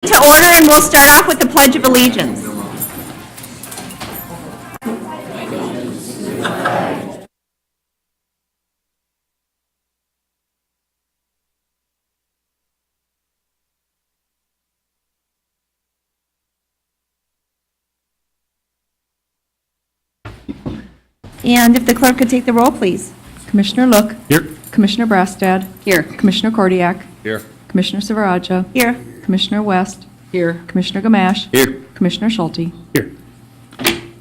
To order, and we'll start off with the Pledge of Allegiance. And if the clerk could take the roll, please. Commissioner Look. Here. Commissioner Brastad. Here. Commissioner Kordiak. Here. Commissioner Silveraja. Here. Commissioner West. Here. Commissioner Gamache. Here. Commissioner Schulte. Here.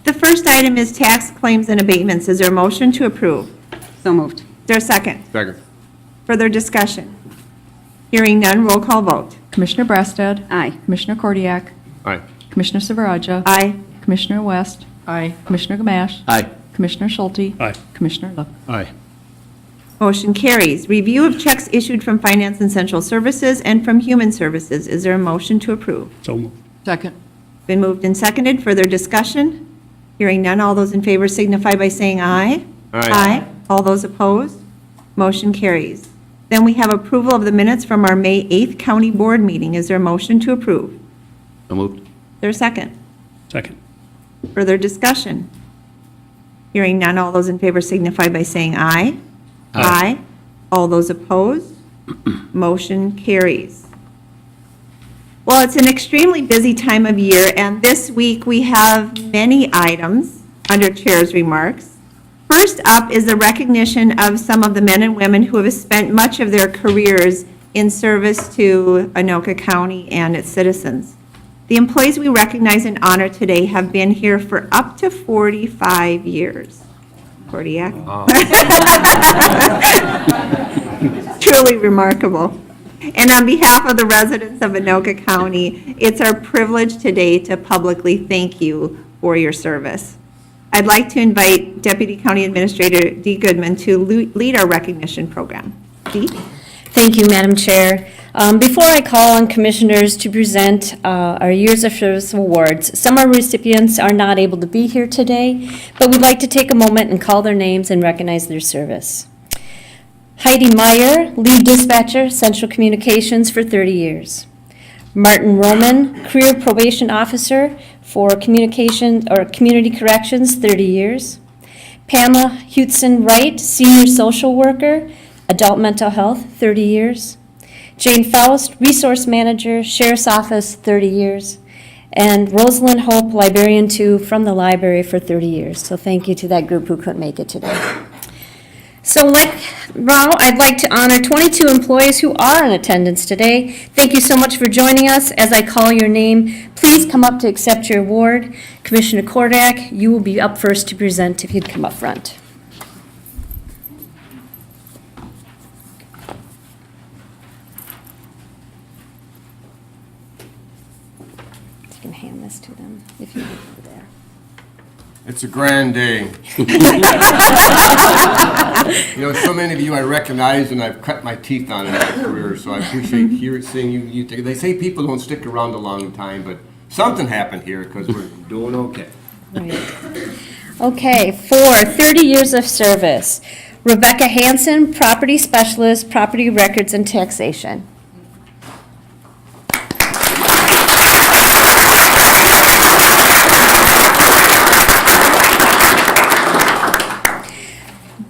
The first item is tax claims and abatements. Is there a motion to approve? So moved. Is there a second? Second. Further discussion? Hearing none, roll call vote. Commissioner Brastad. Aye. Commissioner Kordiak. Aye. Commissioner Silveraja. Aye. Commissioner West. Aye. Commissioner Gamache. Aye. Commissioner Schulte. Aye. Commissioner Look. Aye. Motion carries. Review of checks issued from Finance and Central Services and from Human Services. Is there a motion to approve? So moved. Second. Been moved and seconded. Further discussion? Hearing none, all those in favor signify by saying aye. Aye. All those opposed? Motion carries. Then we have approval of the minutes from our May 8th County Board meeting. Is there a motion to approve? Is So moved. there a second? Second. Further discussion? Hearing none, all those in favor signify by saying aye. Aye. All those opposed? Motion carries. Well, it's an extremely busy time of year, and this week we have many items under Chair's remarks. First up is the recognition of some of the men and women who have spent much of their careers in service to Anoka County and its citizens. The employees we recognize and honor today have been here for up to 45 years. Kordiak? Truly remarkable. And on behalf of the residents of Anoka County, it's our privilege today to publicly thank you for your service. I'd like to invite Deputy County Administrator Dee Goodman to lead our recognition program. Dee? Thank you, Madam Chair. Before I call on commissioners to present our Years of Service Awards, some of our recipients are not able to be here today, but we'd like to take a moment and call their names and recognize their service. Heidi Meyer, Lead Dispatcher, Central Communications for 30 years. Martin Roman, Career Probation Officer for Communication or Community Corrections, 30 years. Pamela Hudson Wright, Senior Social Worker, Adult Mental Health, 30 years. Jane Faust, Resource Manager, Sheriff's Office, 30 years. And Rosalind Hope, Librarian 2 from the library for 30 years. So thank you to that group who couldn't make it today. So now I'd like to honor 22 employees who are in attendance today. Thank you so much for joining us. As I call your name, please come up to accept your award. Commissioner Kordiak, you will be up first to present if you'd come up front. You can hand this to them if you want over there. It's a grand day. You know, so many of you I recognize, and I've cut my teeth on in my career, so I appreciate seeing you. They say people don't stick around a long time, but something happened here because we're doing okay. Right. Okay, for 30 years of service, Rebecca Hansen, Property Specialist, Property Records and Taxation.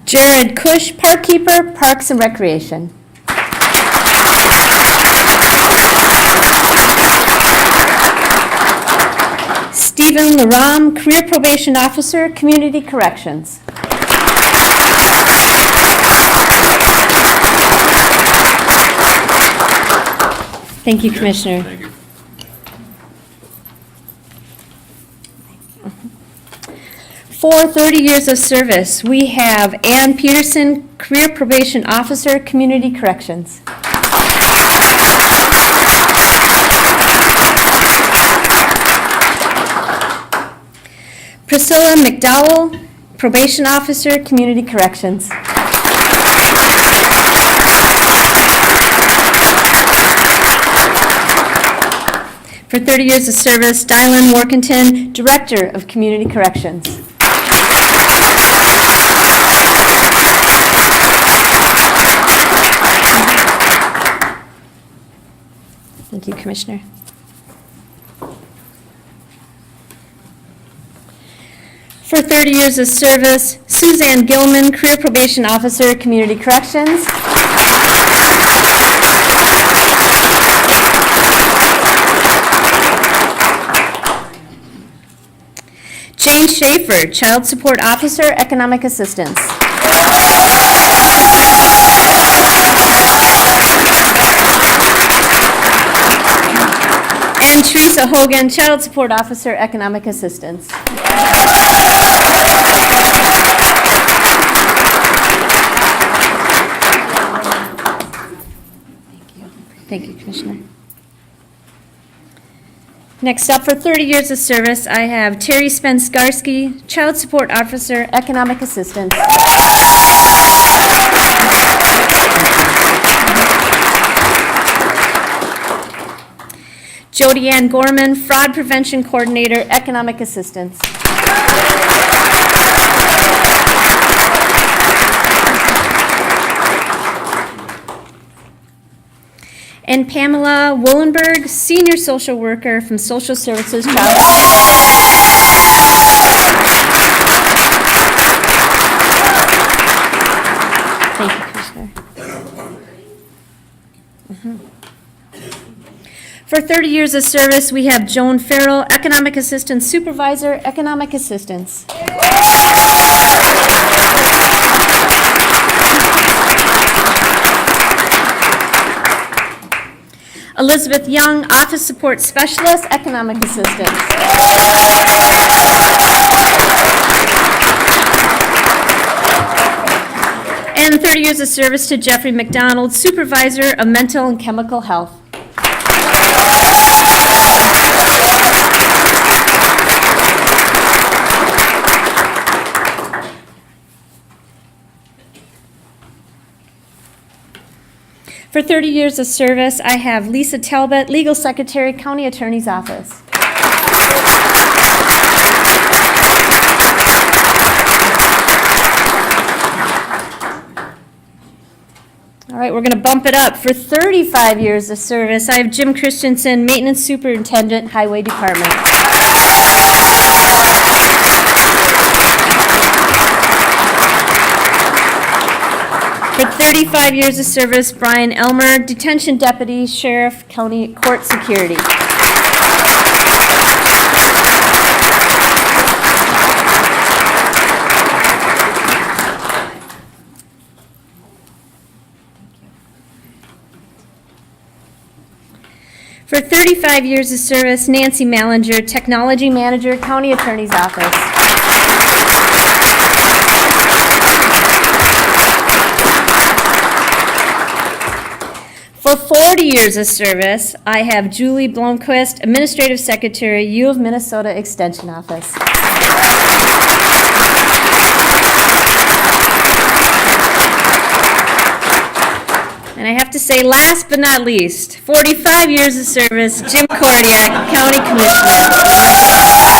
Jared Cush, Park Keeper, Parks and Recreation. Stephen Laram, Career Probation Officer, Community Corrections. Thank you, Commissioner. Thank you. For 30 years of service, we have Ann Peterson, Career Probation Officer, Community Corrections. Priscilla McDowell, Probation Officer, Community Corrections. For 30 years of service, Dylan Workington, Director of Community Corrections. Thank you, Commissioner. For 30 years of service, Suzanne Gilman, Career Probation Officer, Community Corrections. Jane Schaefer, Child Support Officer, Economic Assistance. And Teresa Hogan, Child Support Officer, Economic Assistance. Thank you, Commissioner. Next up, for 30 years of service, I have Terry Spenskarski, Child Support Officer, Economic Assistance. Jody Ann Gorman, Fraud Prevention Coordinator, Economic Assistance. And Pamela Wollenberg, Senior Social Worker from Social Services Child. Thank you, Commissioner. For 30 years of service, we have Joan Farrell, Economic Assistance Supervisor, Economic Assistance. Elizabeth Young, Office Support Specialist, Economic Assistance. And 30 years of service to Jeffrey McDonald, Supervisor of Mental and Chemical Health. For 30 years of service, I have Lisa Talbot, Legal Secretary, County Attorney's Office. All right, we're going to bump it up. For 35 years of service, I have Jim Christensen, Maintenance Superintendent, Highway Department. For 35 years of service, Brian Elmer, Detention Deputy, Sheriff, County Court Security. For 35 years of service, Nancy Mallinger, Technology Manager, County Attorney's Office. For 40 years of service, I have Julie Blomquist, Administrative Secretary, U of Minnesota Extension Office. And I have to say, last but not least, 45 years of service, Jim Kordiak, County Commissioner.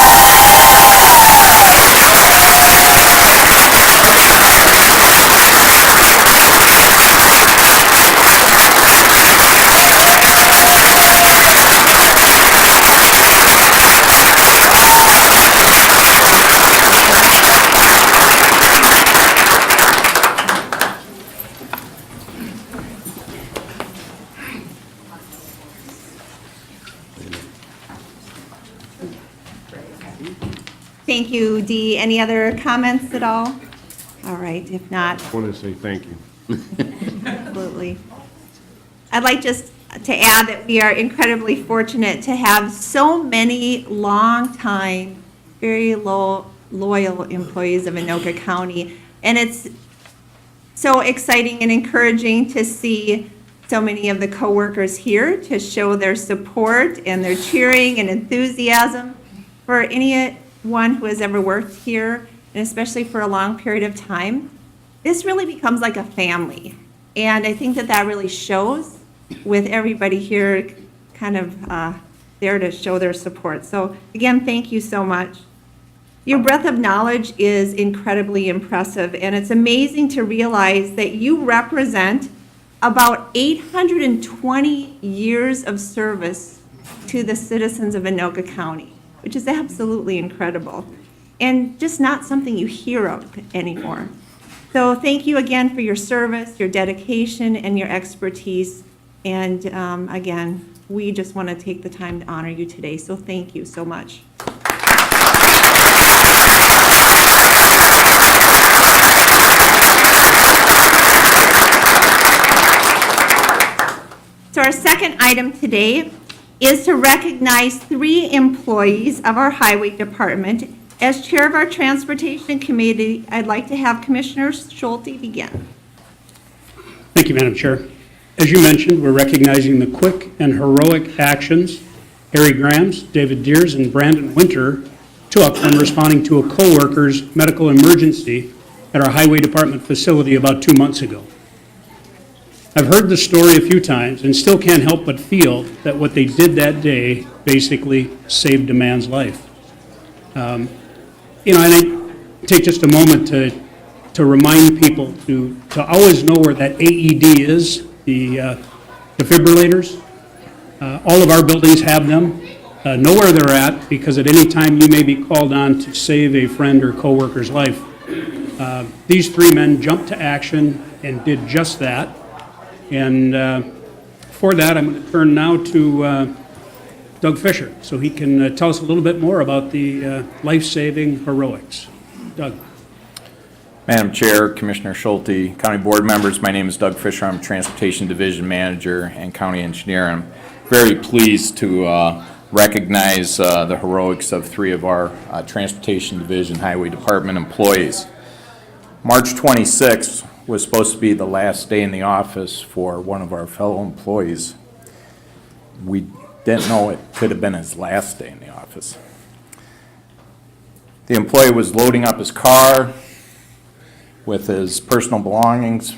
Thank you, Dee. Any other comments at all? All right, if not, I want to say thank you. absolutely. I'd like just to add that we are incredibly fortunate to have so many long-time, very loyal employees of Anoka County. And it's so exciting and encouraging to see so many of the coworkers here to show their support and their cheering and enthusiasm for anyone who has ever worked here, and especially for a long period of time. This really becomes like a family. And I think that that really shows with everybody here kind of there to show their support. So again, thank you so much. Your breadth of knowledge is incredibly impressive, and it's amazing to realize that you represent about 820 years of service to the citizens of Anoka County, which is absolutely incredible. and just not something you hear of anymore. So thank you again for your service, your dedication, and your expertise. And again, we just want to take the time to honor you today, so thank you so much. So our second item today is to recognize 3 employees of our Highway Department. As Chair of our Transportation Committee, I'd like to have Commissioner Schulte begin. Thank you, Madam Chair. As you mentioned, we're recognizing the quick and heroic actions Harry Grams, David Deers, and Brandon Winter took when responding to a co-worker's medical emergency at our Highway Department facility about 2 months ago. I've heard the story a few times and still can't help but feel that what they did that day basically saved a man's life. I think take just a moment to remind people to always know where that AED is, the defibrillators. All of our buildings have them. Know where they're at, because at any time you may be called on to save a friend or coworker's life. These 3 men jumped to action and did just that. And for that, I'm going to turn now to Doug Fisher, so he can tell us a little bit more about the life-saving heroics. Doug. Madam Chair, Commissioner Schulte, County Board members, my name is Doug Fisher. I'm Transportation Division Manager and County Engineer. I'm very pleased to recognize the heroics of 3 of our Transportation Division Highway Department employees. March 26th was supposed to be the last day in the office for one of our fellow employees. We didn't know it could have been his last day in the office. The employee was loading up his car with his personal belongings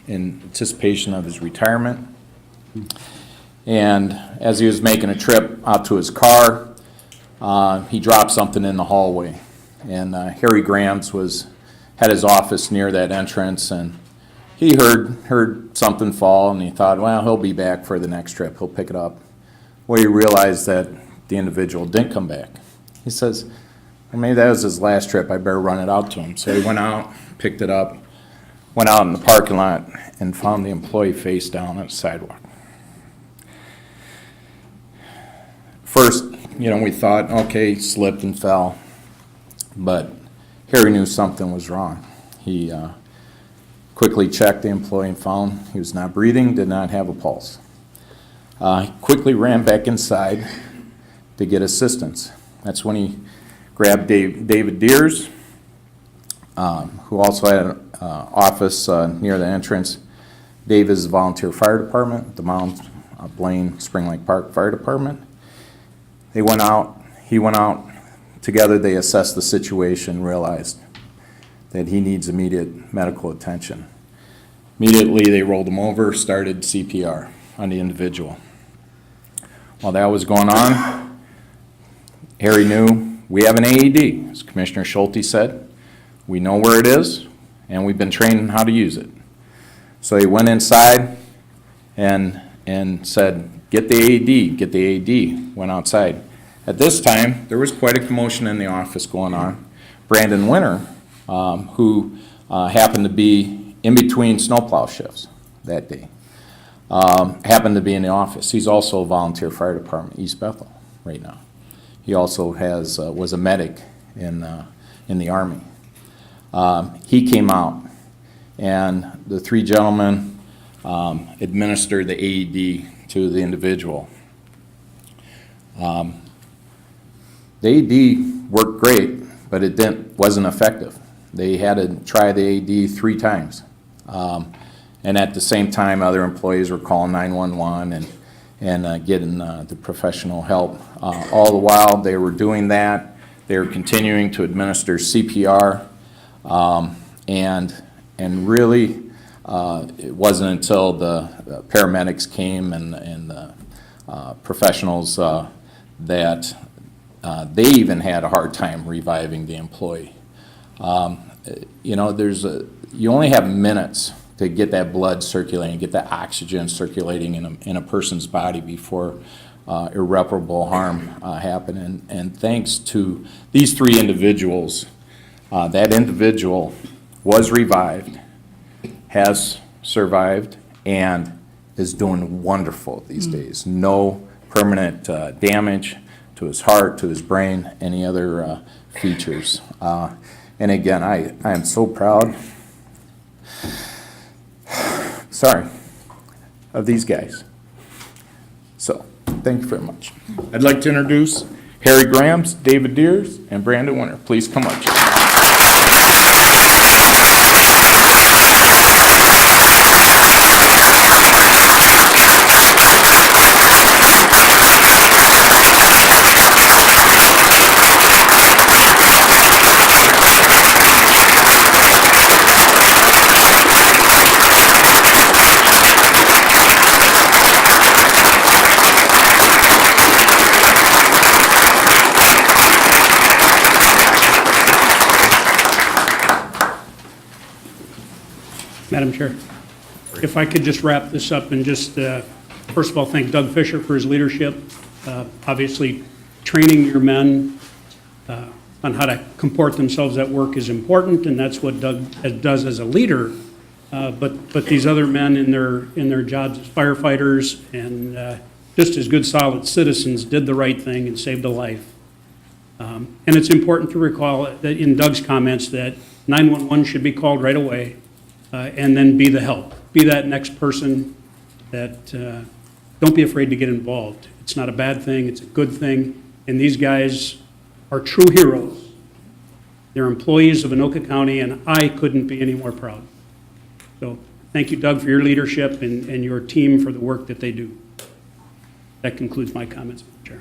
in anticipation of his retirement. And as he was making a trip out to his car, he dropped something in the hallway. And Harry Grams had his office near that entrance, and he heard something fall, and he thought, well, he'll be back for the next trip. He'll pick it up. Well, he realized that the individual didn't come back. He says, well, maybe that was his last trip. I better run it out to him. So he went out, picked it up, went out in the parking lot, and found the employee face down on the sidewalk. First, we thought, okay, slipped and fell, but Harry knew something was wrong. He quickly checked the employee and found he was not breathing, did not have a pulse. He quickly ran back inside to get assistance. That's when he grabbed David Deers, who also had an office near the entrance. Dave is a volunteer fire department, the Mount Blaine Spring Lake Park Fire Department. He went out. Together they assessed the situation, realized that he needs immediate medical attention. Immediately they rolled him over, started CPR on the individual. While that was going on, Harry knew we have an AED, as Commissioner Schulte said. We know where it is, and we've been trained on how to use it. So he went inside and said, get the AED, get the AED, went outside. At this time, there was quite a commotion in the office going on. Brandon Winter, who happened to be in between snowplow shifts that day, happened to be in the office. He's also a volunteer fire department, East Bethel, right now. He also was a medic in the Army. He came out, and the 3 gentlemen administered the AED to the individual. The AED worked great, but it wasn't effective. They had to try the AED 3 times. And at the same time, other employees were calling 911 and getting the professional help. All the while they were doing that, they were continuing to administer CPR. And really, it wasn't until the paramedics came and the professionals that they even had a hard time reviving the employee. You only have minutes to get that blood circulating, get that oxygen circulating in a person's body before irreparable harm happen. And thanks to these three individuals, that individual was revived, has survived, and is doing wonderful these days. No permanent damage to his heart, to his brain, any other features. And again, I am so proud, of these guys. So, thank you very much. I'd like to introduce Harry Grahams, David Deers, and Brandon Winter. Please come up. Madam Chair, if I could just wrap this up and just, first of all, thank Doug Fisher for his leadership. Obviously, training your men on how to comport themselves at work is important, and that's what Doug does as a leader. But these other men in their jobs as firefighters and just as good, solid citizens did the right thing and saved a life. And it's important to recall that in Doug's comments that 911 should be called right away. And then be the help. Be that next person that, don't be afraid to get involved. It's not a bad thing, it's a good thing, and these guys are true heroes. They're employees of Anoka County, and I couldn't be any more proud. So, thank you, Doug, for your leadership and your team for the work that they do. That concludes my comments, Madam Chair.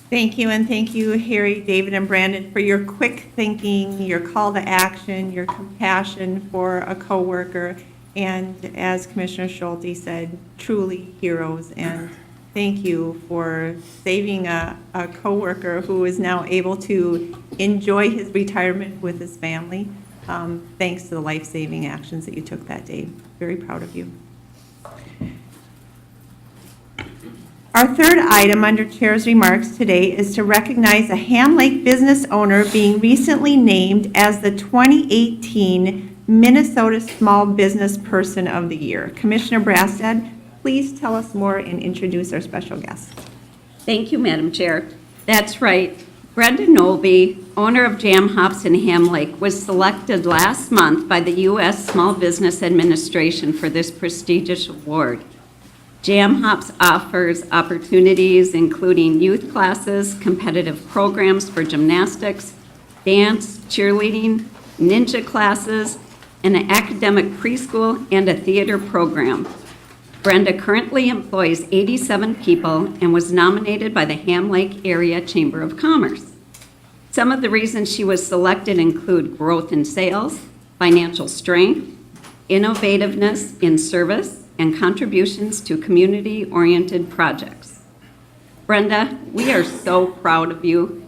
Thank you, and thank you, Harry, David, and Brandon, for your quick thinking, your call to action, your compassion for a coworker, and as Commissioner Schulte said, truly heroes. And thank you for saving a coworker who is now able to enjoy his retirement with his family, thanks to the life-saving actions that you took that day. Very proud of you. Our third item under Chair's remarks today is to recognize a Ham Lake business owner being recently named as the 2018 Minnesota Small Business Person of the Year. Commissioner Brastad, please tell us more and introduce our special guest. Thank you, Madam Chair. That's right. Brenda Nolby, owner of Jam Hops in Ham Lake, was selected last month by the U.S. Small Business Administration for this prestigious award. Jam Hops offers opportunities including youth classes, competitive programs for gymnastics, dance, cheerleading, ninja classes, an academic preschool, and a theater program. Brenda currently employs 87 people and was nominated by the Ham Lake Area Chamber of Commerce. Some of the reasons she was selected include growth in sales, financial strength, innovativeness in service, and contributions to community-oriented projects. Brenda, we are so proud of you.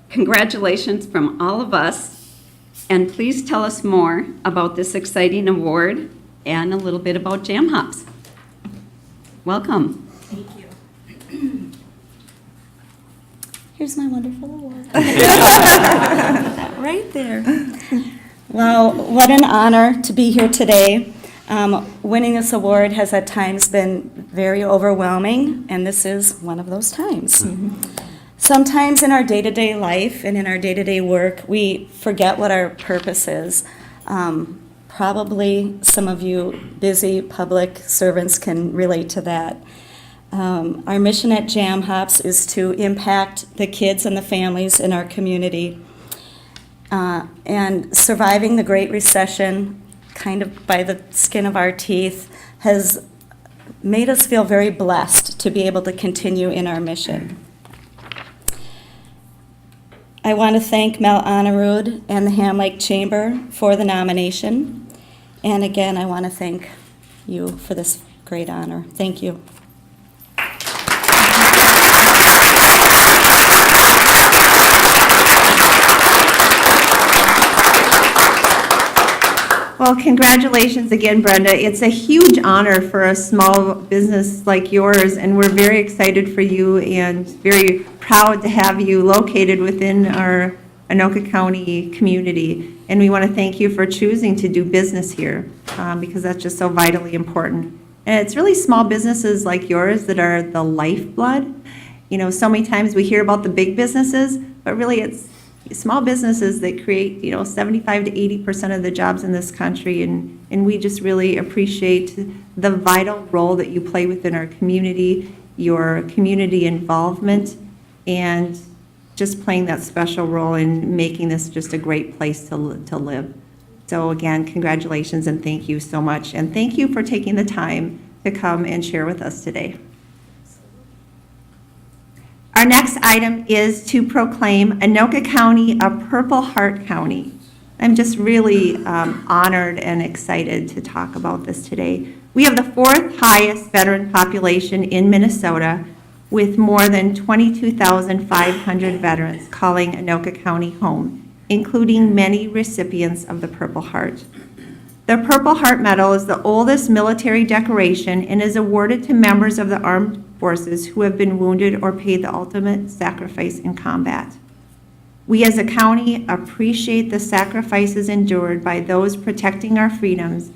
Congratulations from all of us, and please tell us more about this exciting award and a little bit about Jam Hops. Welcome. Thank you. Here's my wonderful award. Right there. Well, what an honor to be here today. Winning this award has at times been very overwhelming, and this is one of those times. Sometimes in our day-to-day life and in our day-to-day work, we forget what our purpose is. Probably some of you busy public servants can relate to that. Our mission at Jam Hops is to impact the kids and the families in our community. And surviving the Great Recession, kind of by the skin of our teeth, has made us feel very blessed to be able to continue in our mission. I want to thank Mel Honorud and the Ham Lake Chamber for the nomination. And again, I want to thank you for this great honor. Thank you. Well, Well, congratulations again, Brenda. It's a huge honor for a small business like yours, and we're very excited for you and very proud to have you located within our Anoka County community. And we want to thank you for choosing to do business here, because that's just so vitally important. And it's really small businesses like yours that are the lifeblood. You know, so many times we hear about the big businesses, but really it's small businesses that create, 75 to 80% of the jobs in this country, and we just really appreciate the vital role that you play within our community, your community involvement, and just playing that special role in making this just a great place to live. So again, congratulations and thank you so much, and thank you for taking the time to come and share with us today. Our next item is to proclaim Anoka County a Purple Heart County. I'm just really honored and excited to talk about this today. We have the fourth highest veteran population in Minnesota, with more than 22,500 veterans calling Anoka County home, including many recipients of the Purple Heart. The Purple Heart Medal is the oldest military decoration and is awarded to members of the armed forces who have been wounded or paid the ultimate sacrifice in combat. We as a county appreciate the sacrifices endured by those protecting our freedoms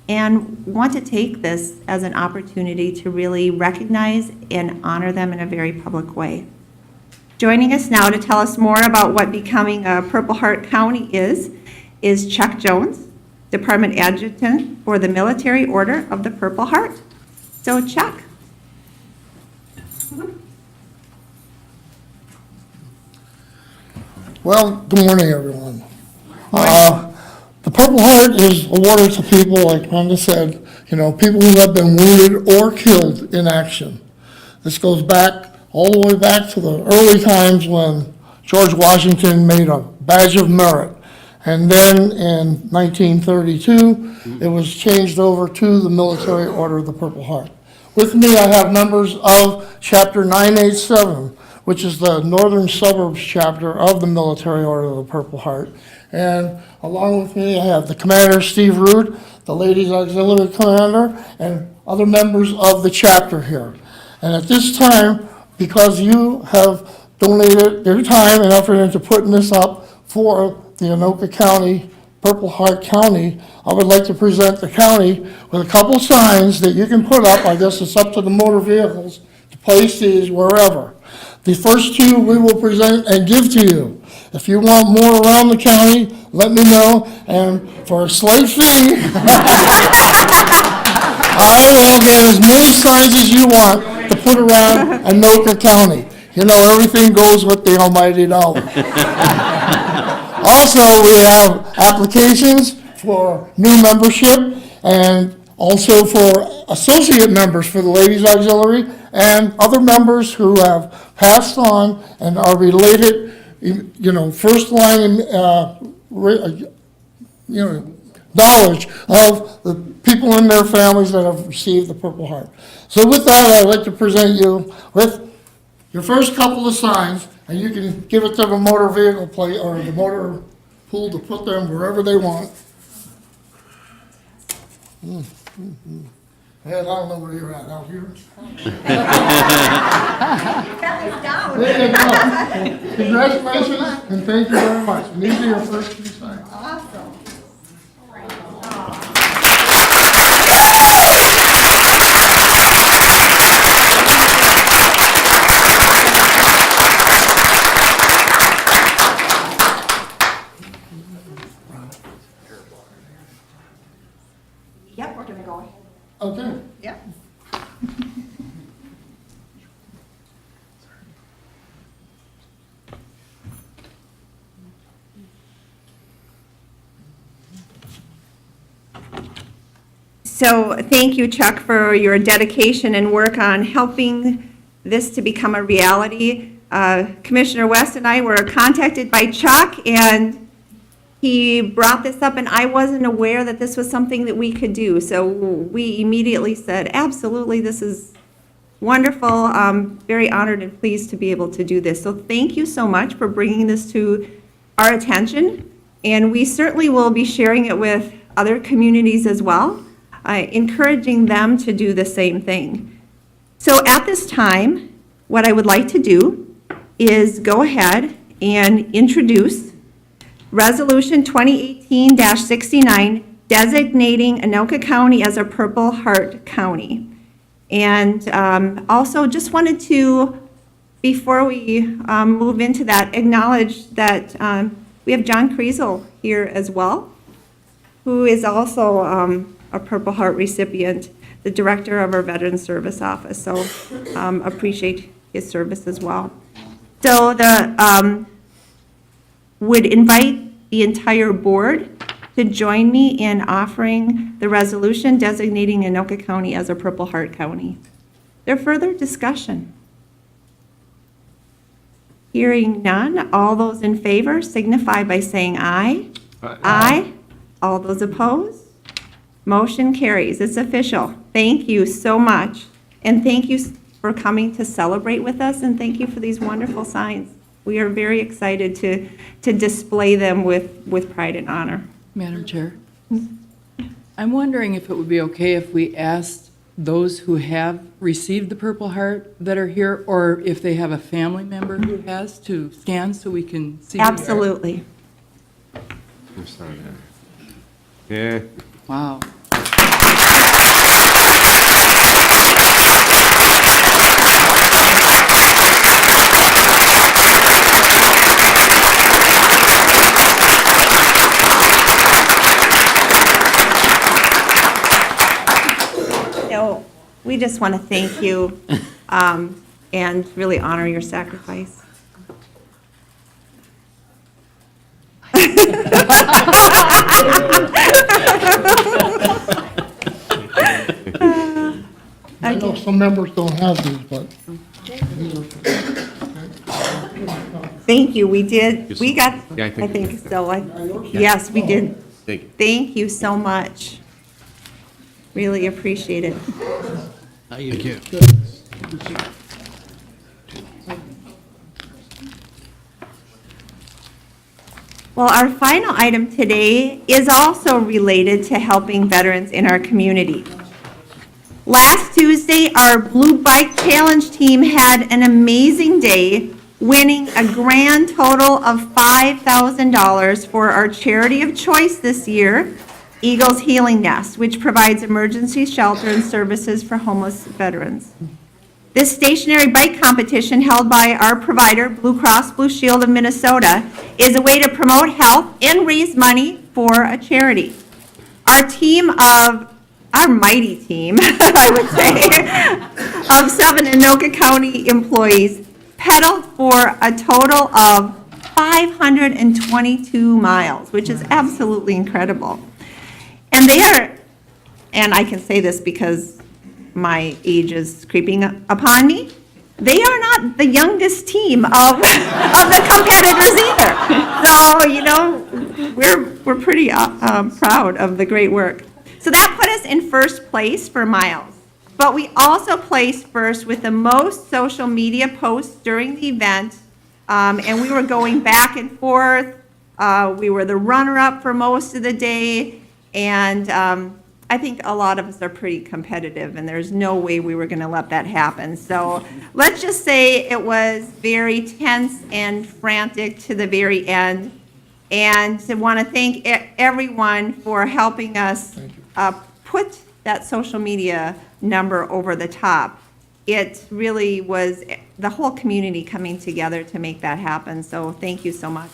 and want to take this as an opportunity to really recognize and honor them in a very public way. Joining us now to tell us more about what becoming a Purple Heart County is Chuck Jones, Department Adjutant for the Military Order of the Purple Heart. So Chuck. Well, good morning, everyone. The Purple Heart is awarded to people, like Brenda said, people who have been wounded or killed in action. This goes back, all the way back to the early times when George Washington made a badge of merit. And then in 1932, it was changed over to the Military Order of the Purple Heart. With me, I have members of Chapter 987, which is the Northern Suburbs chapter of the Military Order of the Purple Heart. And along with me, I have the Commander, Steve Root, the Ladies Auxiliary Commander, and other members of the chapter here. And at this time, because you have donated your time and effort into putting this up for the Anoka County, Purple Heart County, I would like to present the county with a couple signs that you can put up. I guess it's up to the motor vehicles to place these wherever. The first two we will present and give to you. If you want more around the county, let me know, and for a slight fee, I will get as many signs as you want to put around Anoka County. Everything goes with the almighty dollar. Also, we have applications for new membership and also for associate members for the Ladies Auxiliary and other members who have passed on and are related, first line, knowledge of the people in their families that have received the Purple Heart. So with that, I'd like to present you with your first couple of signs, and you can give it to the motor vehicle plate or the motor pool to put them wherever they want. Hey, I don't know where you're at, out here? There you go. Congratulations, and thank you very much. And these are your first two signs. Awesome. Yep, we're gonna go ahead. Okay. Yep. So thank you, Chuck, for your dedication and work on helping this to become a reality. Commissioner West and I were contacted by Chuck, and he brought this up, and I wasn't aware that this was something that we could do. So we immediately said, absolutely, this is wonderful. Very honored and pleased to be able to do this. So thank you so much for bringing this to our attention. And we certainly will be sharing it with other communities as well, encouraging them to do the same thing. So at this time, what I would like to do is go ahead and introduce Resolution 2018-69, designating Anoka County as a Purple Heart County. And also just wanted to, before we move into that, acknowledge that we have John Kriesel here as well, who is also a Purple Heart recipient, the director of our Veterans Service Office. So appreciate his service as well. So would invite the entire board to join me in offering the resolution designating Anoka County as a Purple Heart County. There further discussion? Hearing none, all those in favor signify by saying aye. Aye. All those opposed? Motion carries. It's official. Thank you so much. And thank you for coming to celebrate with us, and thank you for these wonderful signs. We are very excited to display them with pride and honor. Madam Chair, I'm wondering if it would be okay if we asked those who have received the Purple Heart that are here, or if they have a family member who has, to scan so we can see. Absolutely. Yeah. Wow. So we just want to thank you and really honor your sacrifice. I know some members don't have these, but Thank you, we did, we got, Yeah, I I think- think so, yes, we did. Thank you. Thank you so much. Really appreciate it. Thank you. Well, our final item today is also related to helping veterans in our community. Last Tuesday, our Blue Bike Challenge team had an amazing day, winning a grand total of $5,000 for our charity of choice this year, Eagles Healing Nest, which provides emergency shelter and services for homeless veterans. This stationary bike competition held by our provider, Blue Cross Blue Shield of Minnesota, is a way to promote health and raise money for a charity. Our mighty team, I would say, of 7 Anoka County employees pedaled for a total of 522 miles, which is absolutely incredible. And they are, and I can say this because my age is creeping upon me, they are not the youngest team of the competitors either. So, you know, we're pretty proud of the great work. So that put us in first place for miles. But we also placed first with the most social media posts during the event, and we were going back and forth. We were the runner-up for most of the day, and I think a lot of us are pretty competitive, and there's no way we were going to let that happen. So let's just say it was very tense and frantic to the very end. And I want to thank everyone for helping us put that social media number over the top. It really was the whole community coming together to make that happen, so thank you so much.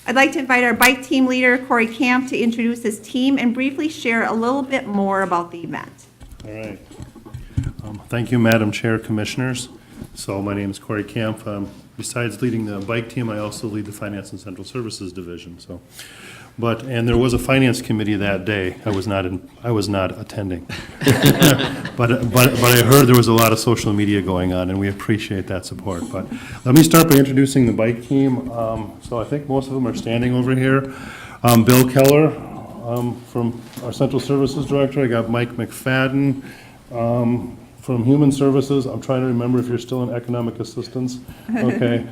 I'd like to invite our bike team leader, Corey Camp, to introduce his team and briefly share a little bit more about the event. All right. Thank you, Madam Chair, Commissioners. So my name is Corey Camp. Besides leading the bike team, I also lead the Finance and Central Services Division. And there was a Finance Committee that day. I was not attending. But I heard there was a lot of social media going on, and we appreciate that support. But let me start by introducing the bike team. So I think most of them are standing over here. Bill Keller from our Central Services Director. I got Mike McFadden from Human Services. I'm trying to remember if you're still in Economic Assistance. Okay.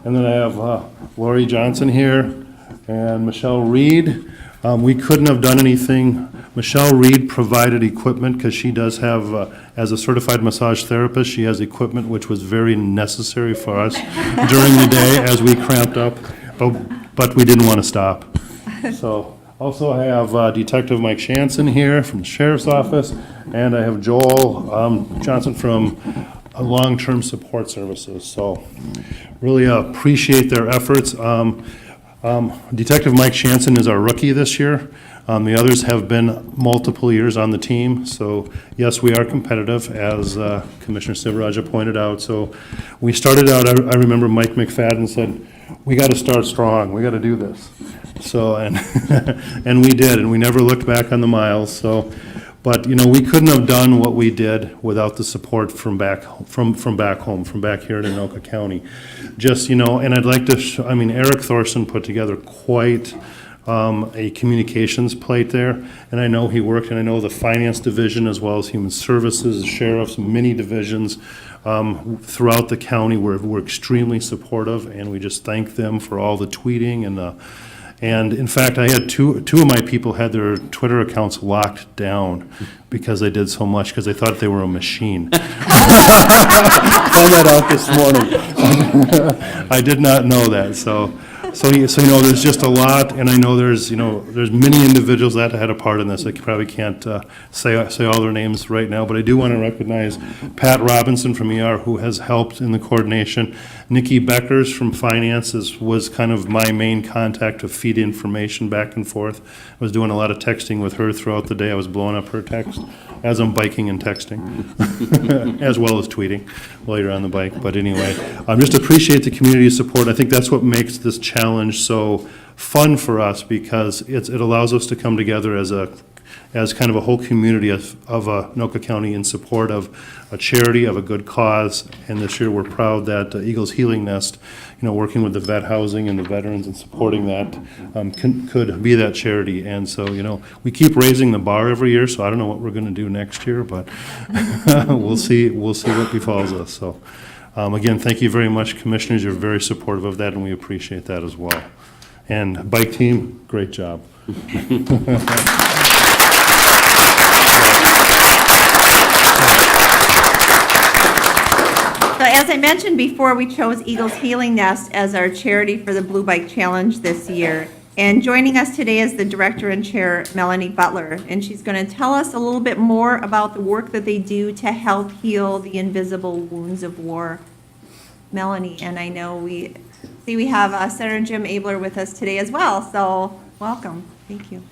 And then I have Lori Johnson here and Michelle Reed We couldn't have done anything. Michelle Reed provided equipment because she does have, as a certified massage therapist, she has equipment which was very necessary for us during the day as we cramped up, but we didn't want to stop. So also I have Detective Mike Shanson here from the Sheriff's Office, and I have Joel Johnson from Long-Term Support Services. So really appreciate their efforts. Detective Mike Shanson is our rookie this year. The others have been multiple years on the team, so yes, we are competitive, as Commissioner Silveraja pointed out. So we started out, I remember Mike McFadden said, we got to start strong, we got to do this. So, and, and we did, and we never looked back on the miles, so. But, you know, we couldn't have done what we did without the support from back home, from back here in Anoka County. Just, you know, and I'd like to, I mean, Eric Thorson put together quite a communications plate there, and I know he worked, and I know the finance division as well as human services, the sheriff's, many divisions throughout the county were extremely supportive, and we just thank them for all the tweeting and in fact, I had two of my people had their Twitter accounts locked down because they did so much, because they thought they were a machine. Found that out this morning. I did not know that, so you know, there's just a lot, and I know there's many individuals that had a part in this. I probably can't say all their names right now, but I do want to recognize Pat Robinson from ER, who has helped in the coordination. Nikki Beckers from Finances was kind of my main contact to feed information back and forth. I was doing a lot of texting with her throughout the day. I was blowing up her text as I'm biking and texting, as well as tweeting while you're on the bike. But anyway, I just appreciate the community support. I think that's what makes this challenge so fun for us, because it allows us to come together as kind of a whole community of Anoka County in support of a charity, of a good cause. And this year, we're proud that Eagles Healing Nest, you know, working with the vet housing and the veterans and supporting that, could be that charity. And so, you know, we keep raising the bar every year, so I don't know what we're going to do next year, but we'll see what befalls us. So again, thank you very much, commissioners. You're very supportive of that, and we appreciate that as well. And bike team, great job. So as I mentioned before, we chose Eagles Healing Nest as our charity for the Blue Bike Challenge this year. And joining us today is the Director and Chair, MELONY BUTLER, and she's going to tell us a little bit more about the work that they do to help heal the invisible wounds of war. MELONY, and I know we have Senator Jim Abler with us today as well, so welcome. Thank you.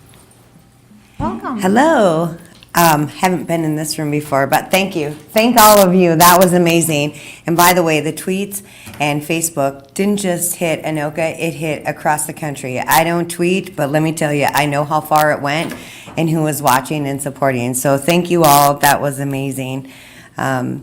Welcome. Hello. Haven't been in this room before, but thank you. Thank all of you. That was amazing. And by the way, the tweets and Facebook didn't just hit Anoka, it hit across the country. I don't tweet, but let me tell you, I know how far it went and who was watching and supporting. So thank you all. That was amazing. We're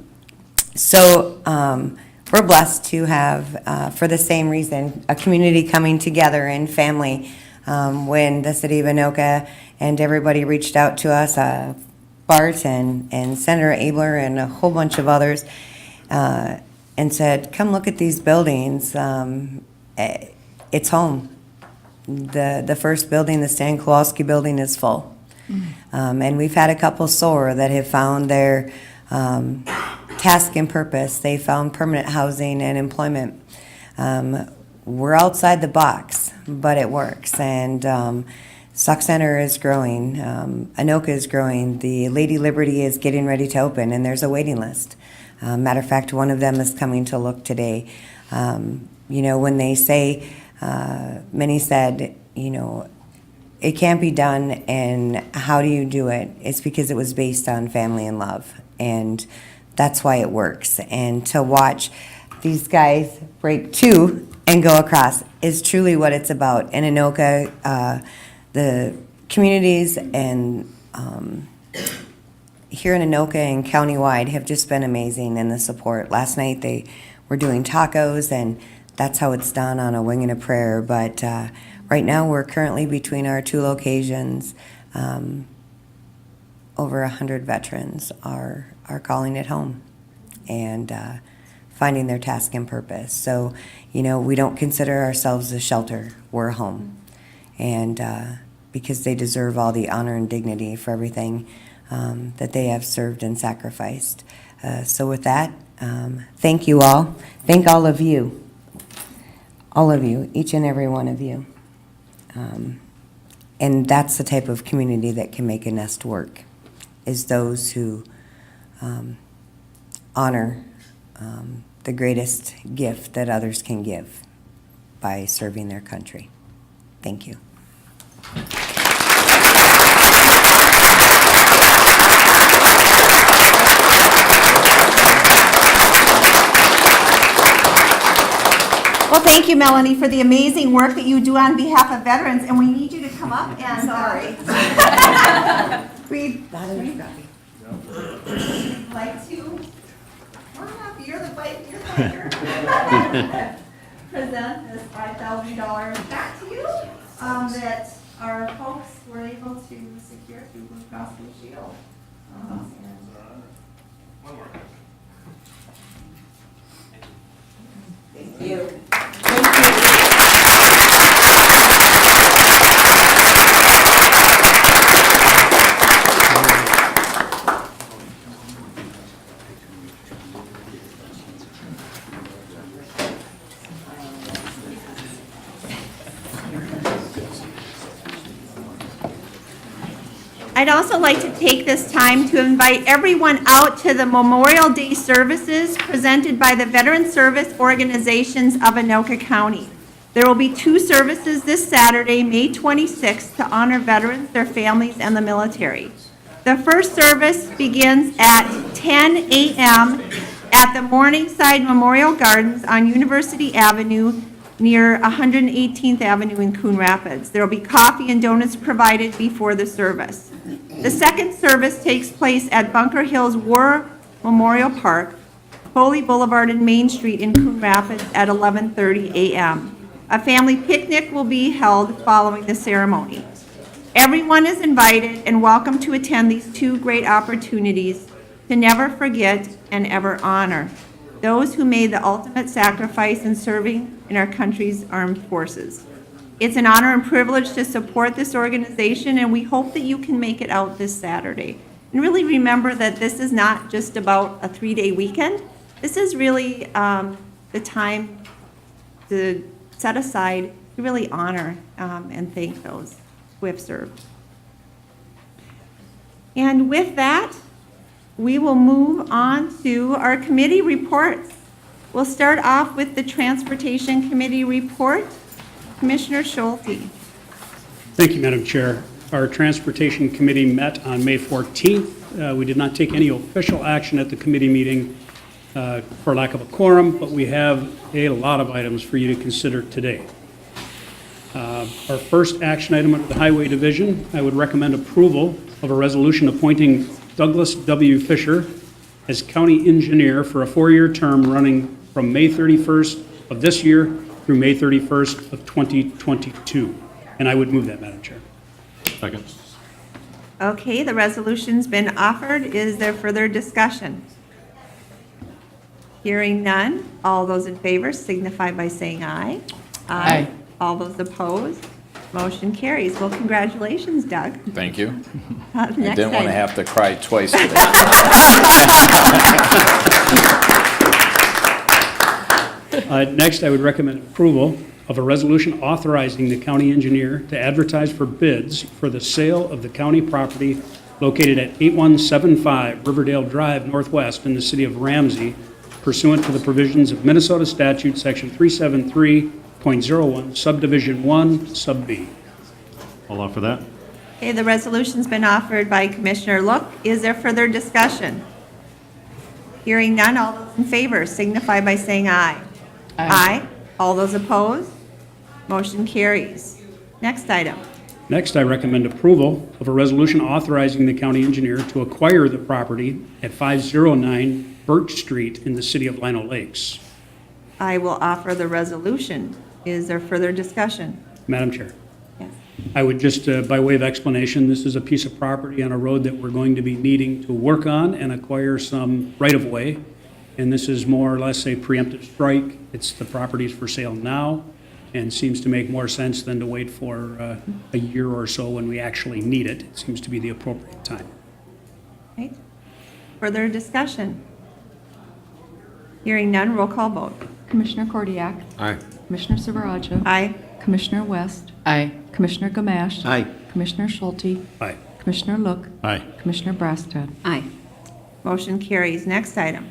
blessed to have, for the same reason, a community coming together and family. When the city of Anoka and everybody reached out to us, Bart and Senator Abler and a whole bunch of others, and said, come look at these buildings. It's home. The first building, the Stan Kowalski building, is full. And we've had a couple SOAR that have found their task and purpose. They found permanent housing and employment. We're outside the box, but it works. And Sauk Center is growing. Anoka is growing. The Lady Liberty is getting ready to open, and there's a waiting list. Matter of fact, one of them is coming to look today. You know, when they say, many said, you know, it can't be done, and how do you do it? It's because it was based on family and love, and that's why it works. And to watch these guys break two and go across is truly what it's about. In Anoka, the communities and here in Anoka and countywide have just been amazing in the support. Last night they were doing tacos, and that's how it's done, on a wing and a prayer. But right now we're currently between our two locations. Over 100 veterans are calling it home and finding their task and purpose. So, you know, we don't consider ourselves a shelter. We're a home. And because they deserve all the honor and dignity for everything that they have served and sacrificed. So with that, thank you all. Thank all of you, each and every one of you. And that's the type of community that can make a nest work, is those who honor the greatest gift that others can give by serving their country. Thank you. Well, thank you, Melanie, for the amazing work that you do on behalf of veterans, and we need you to come up and, sorry. We'd like to, come up, you're the biker. Present this $5,000 back to you, that our folks were able to secure through Blue Cross Blue Shield. Thank you. I'd also like to take this time to invite everyone out to the Memorial Day services presented by the Veteran Service Organizations of Anoka County. There will be 2 services this Saturday, May 26th, to honor veterans, their families, and the military. The first service begins at 10 a.m. at the Morningside Memorial Gardens on University Avenue near 118th Avenue in Coon Rapids. There will be coffee and donuts provided before the service. The second service takes place at Bunker Hills War Memorial Park, Foley Boulevard and Main Street in Coon Rapids at 11:30 a.m. A family picnic will be held following the ceremony. Everyone is invited and welcome to attend these 2 great opportunities to never forget and ever honor those who made the ultimate sacrifice in serving in our country's armed forces. It's an honor and privilege to support this organization, and we hope that you can make it out this Saturday. And really remember that this is not just about a 3-day weekend. This is really the time to set aside to really honor and thank those who have served. And with that, we will move on to our committee reports. We'll start off with the Transportation Committee report. Commissioner Schulte. Thank you, Madam Chair. Our Transportation Committee met on May 14th. We did not take any official action at the committee meeting for lack of a quorum, but we have a lot of items for you to consider today. Our first action item under the Highway Division, I would recommend approval of a resolution appointing Douglas W. Fisher as county engineer for a 4-year term running from May 31st of this year through May 31st of 2022. And I would move that, Madam Chair. Second. Okay, the resolution's been offered. Is there further discussion? Hearing none. All those in favor signify by saying aye. Aye. All those opposed? Motion carries. Well, congratulations, Doug. Thank you. I Next didn't want to item. have to cry twice today. Next, I would recommend approval of a resolution authorizing the county engineer to advertise for bids for the sale of the county property located at 8175 Riverdale Drive Northwest in the city of Ramsey pursuant to the provisions of Minnesota Statute Section 373.01, Subdivision 1, Sub B. I'll offer that. Okay, the resolution's been offered by Commissioner Look. Is there further discussion? Hearing none. All those in favor signify by saying aye. Aye. All those opposed? Motion carries. Next item. Next, I recommend approval of a resolution authorizing the county engineer to acquire the property at 509 Birch Street in the city of Lino Lakes. I will offer the resolution. Is there further discussion? Madam Chair, Yes. I would just, by way of explanation, this is a piece of property on a road that we're going to be needing to work on and acquire some right-of-way. And this is more or less a preemptive strike. It's the property's for sale now. and seems to make more sense than to wait for a year or so when we actually need it. It seems to be the appropriate time. Right. Further discussion? Hearing none, roll call vote. Commissioner Kordiak. Aye. Commissioner Silverajo. Aye. Commissioner West. Aye. Commissioner Gamache. Aye. Commissioner Schulte. Aye. Commissioner Look. Aye. Commissioner Brassad. Aye. Motion carries. Next item.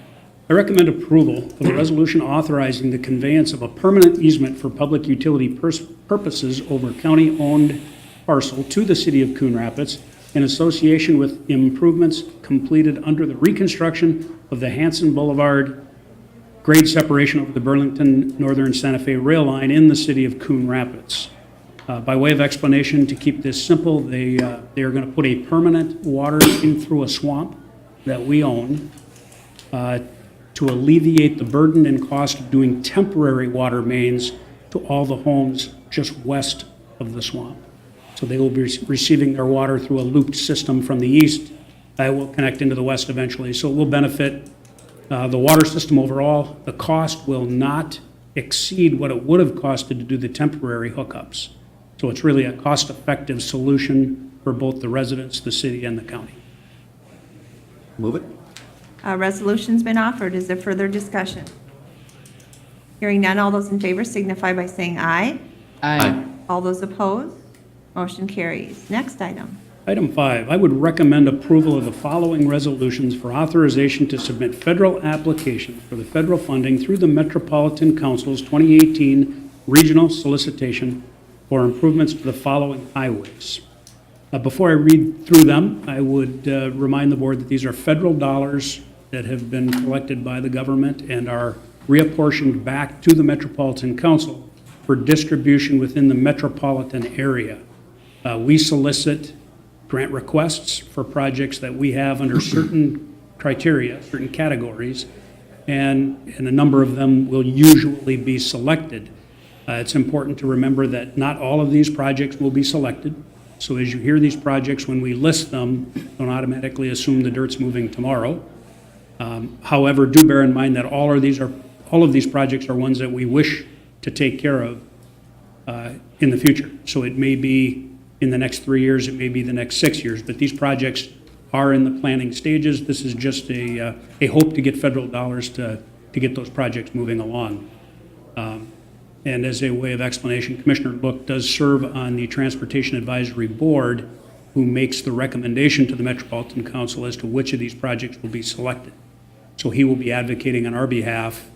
I recommend approval of a resolution authorizing the conveyance of a permanent easement for public utility purposes over county-owned parcel to the city of Coon Rapids in association with improvements completed under the reconstruction of the Hanson Boulevard grade separation over the Burlington Northern Santa Fe rail line in the city of Coon Rapids. By way of explanation, to keep this simple, they are going to put a permanent water in through a swamp that we own to alleviate the burden and cost of doing temporary water mains to all the homes just west of the swamp. So they will be receiving their water through a looped system from the east that will connect into the west eventually. So it will benefit the water system overall. The cost will not exceed what it would have costed to do the temporary hookups. So it's really a cost-effective solution for both the residents, the city, and the county. Move it. Resolution's been offered. Is there further discussion? Hearing none, all those in favor signify by saying aye. Aye. All those opposed? Motion carries. Next item. Item 5, I would recommend approval of the following resolutions for authorization to submit federal applications for the federal funding through the Metropolitan Council's 2018 regional solicitation for improvements to the following highways. Before I read through them, I would remind the board that these are federal dollars that have been collected by the government and are reapportioned back to the Metropolitan Council for distribution within the metropolitan area. We solicit grant requests for projects that we have under certain criteria, certain categories, and a number of them will usually be selected. It's important to remember that not all of these projects will be selected. So as you hear these projects, when we list them, don't automatically assume the dirt's moving tomorrow. However, do bear in mind that all of these projects are ones that we wish to take care of in the future. So it may be in the next 3 years, it may be the next 6 years, but these projects are in the planning stages. This is just a hope to get federal dollars to get those projects moving along. And as a way of explanation, Commissioner Look does serve on the Transportation Advisory Board, who makes the recommendation to the Metropolitan Council as to which of these projects will be selected. So he will be advocating on our behalf,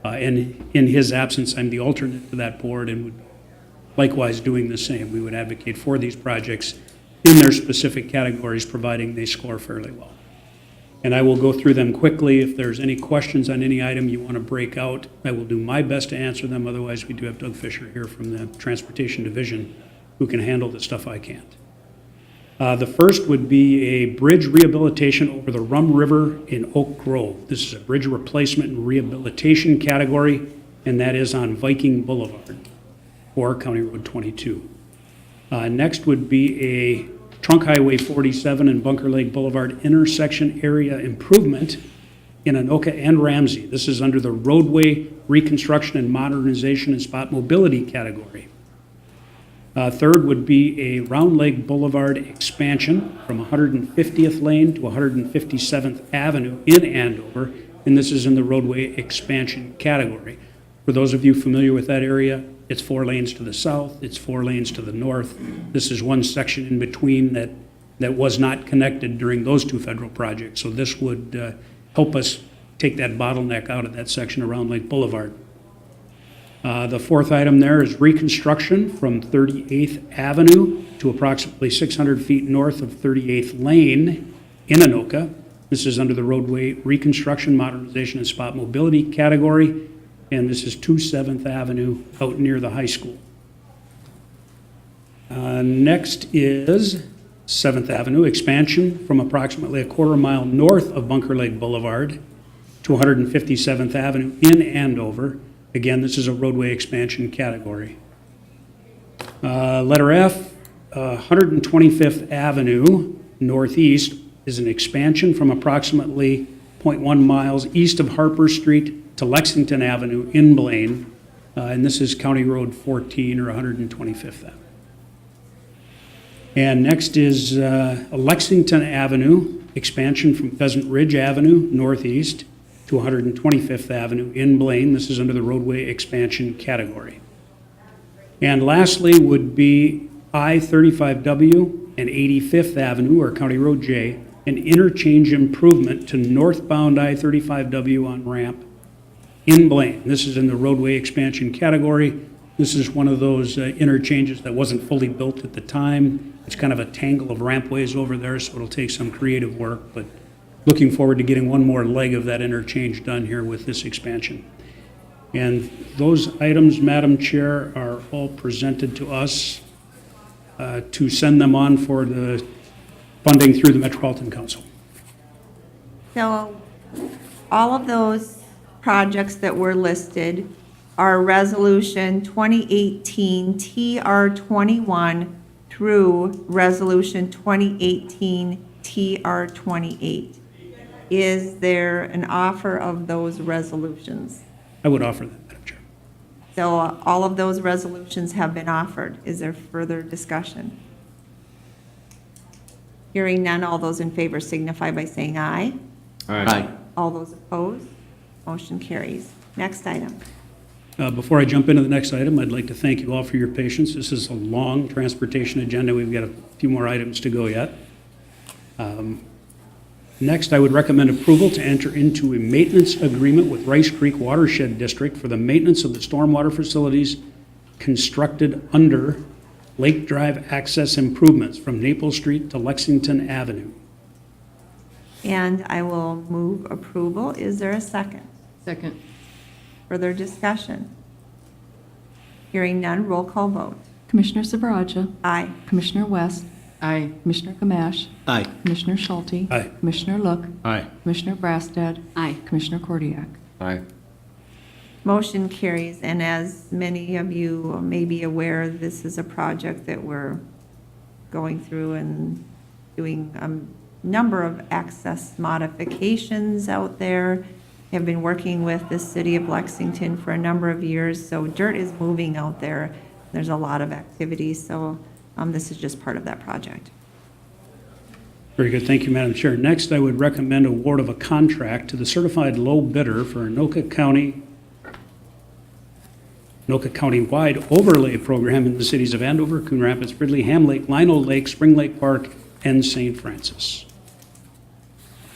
and in his absence, I'm the alternate to that board and would likewise doing the same. We would advocate for these projects in their specific categories, providing they score fairly well. And I will go through them quickly. If there's any questions on any item you want to break out, I will do my best to answer them. Otherwise, we do have Doug Fisher here from the Transportation Division who can handle the stuff I can't. The first would be a bridge rehabilitation over the Rum River in Oak Grove. This is a bridge replacement and rehabilitation category, and that is on Viking Boulevard or County Road 22. Next would be a Trunk Highway 47 and Bunker Lake Boulevard intersection area improvement in Anoka and Ramsey. This is under the roadway reconstruction and modernization and spot mobility category. Third would be a Round Lake Boulevard expansion from 150th Lane to 157th Avenue in Andover, and this is in the roadway expansion category. For those of you familiar with that area, it's 4 lanes to the south, it's 4 lanes to the north. This is one section in between that was not connected during those two federal projects. So this would help us take that bottleneck out of that section around Lake Boulevard. The fourth item there is reconstruction from 38th Avenue to approximately 600 feet north of 38th Lane in Anoka. This is under the roadway reconstruction, modernization, and spot mobility category. And this is 7th Avenue out near the high school. Next is 7th Avenue expansion from approximately a quarter mile north of Bunker Lake Boulevard to 157th Avenue in Andover. Again, this is a roadway expansion category. Letter F, 125th Avenue Northeast is an expansion from approximately 0.1 miles east of Harper Street to Lexington Avenue in Blaine. and this is County Road 14 or 125th Avenue. And next is Lexington Avenue, expansion from Pheasant Ridge Avenue northeast to 125th Avenue in Blaine. This is under the roadway expansion category. And lastly would be I-35W and 85th Avenue, or County Road J, an interchange improvement to northbound I-35W on ramp in Blaine. This is in the roadway expansion category. This is one of those interchanges that wasn't fully built at the time. It's kind of a tangle of rampways over there, so it'll take some creative work, but looking forward to getting one more leg of that interchange done here with this expansion. And those items, Madam Chair, are all presented to us to send them on for the funding through the Metropolitan Council. So all of those projects that were listed are Resolution 2018 TR21 through Resolution 2018 TR28. Is there an offer of those resolutions? I would offer that, Madam Chair. So all of those resolutions have been offered. Is there further discussion? Hearing none, all those in favor signify by saying aye. Aye. All those opposed, motion carries. Next item. Before I jump into the next item, I'd like to thank you all for your patience. This is a long transportation agenda. We've got a few more items to go yet. Next, I would recommend approval to enter into a maintenance agreement with Rice Creek Watershed District for the maintenance of the stormwater facilities constructed under Lake Drive access improvements from Naples Street to Lexington Avenue. And I will move approval. Is there a second? Second. Further discussion? Hearing none, roll call vote. Commissioner Silveraja. Aye. Commissioner West. Aye. Commissioner Gamache. Aye. Commissioner Schulte. Aye. Commissioner Look. Aye. Commissioner Brassad. Aye. Commissioner Kordiak. Aye. Motion carries, and as many of you may be aware, this is a project that we're going through and doing a number of access modifications out there. Have been working with the city of Lexington for a number of years, so dirt is moving out there. There's a lot of activity, so this is just part of that project. Very good. Thank you, Madam Chair. Next, I would recommend award of a contract to the certified low bidder for Anoka County-wide overlay program in the cities of Andover, Coon Rapids, Fridley, Ham Lake, Lino Lake, Spring Lake Park, and St. Francis.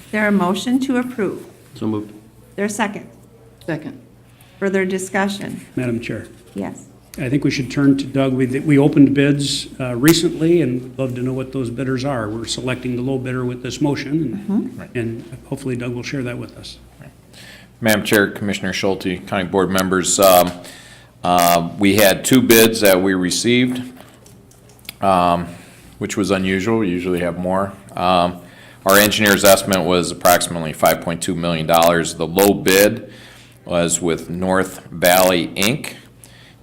Is there a motion to approve? So moved. Is there a second? Second. Further discussion? Madam Chair, Yes. I think we should turn to Doug. We opened bids recently, and we'd love to know what those bidders are. We're selecting the low bidder with this motion, and hopefully Doug will share that with us. Madam Chair, Commissioner Schulte, County Board members, we had two bids that we received, which was unusual. We usually have more. Our engineer's estimate was approximately $5.2 million. The low bid was with North Valley, Inc.,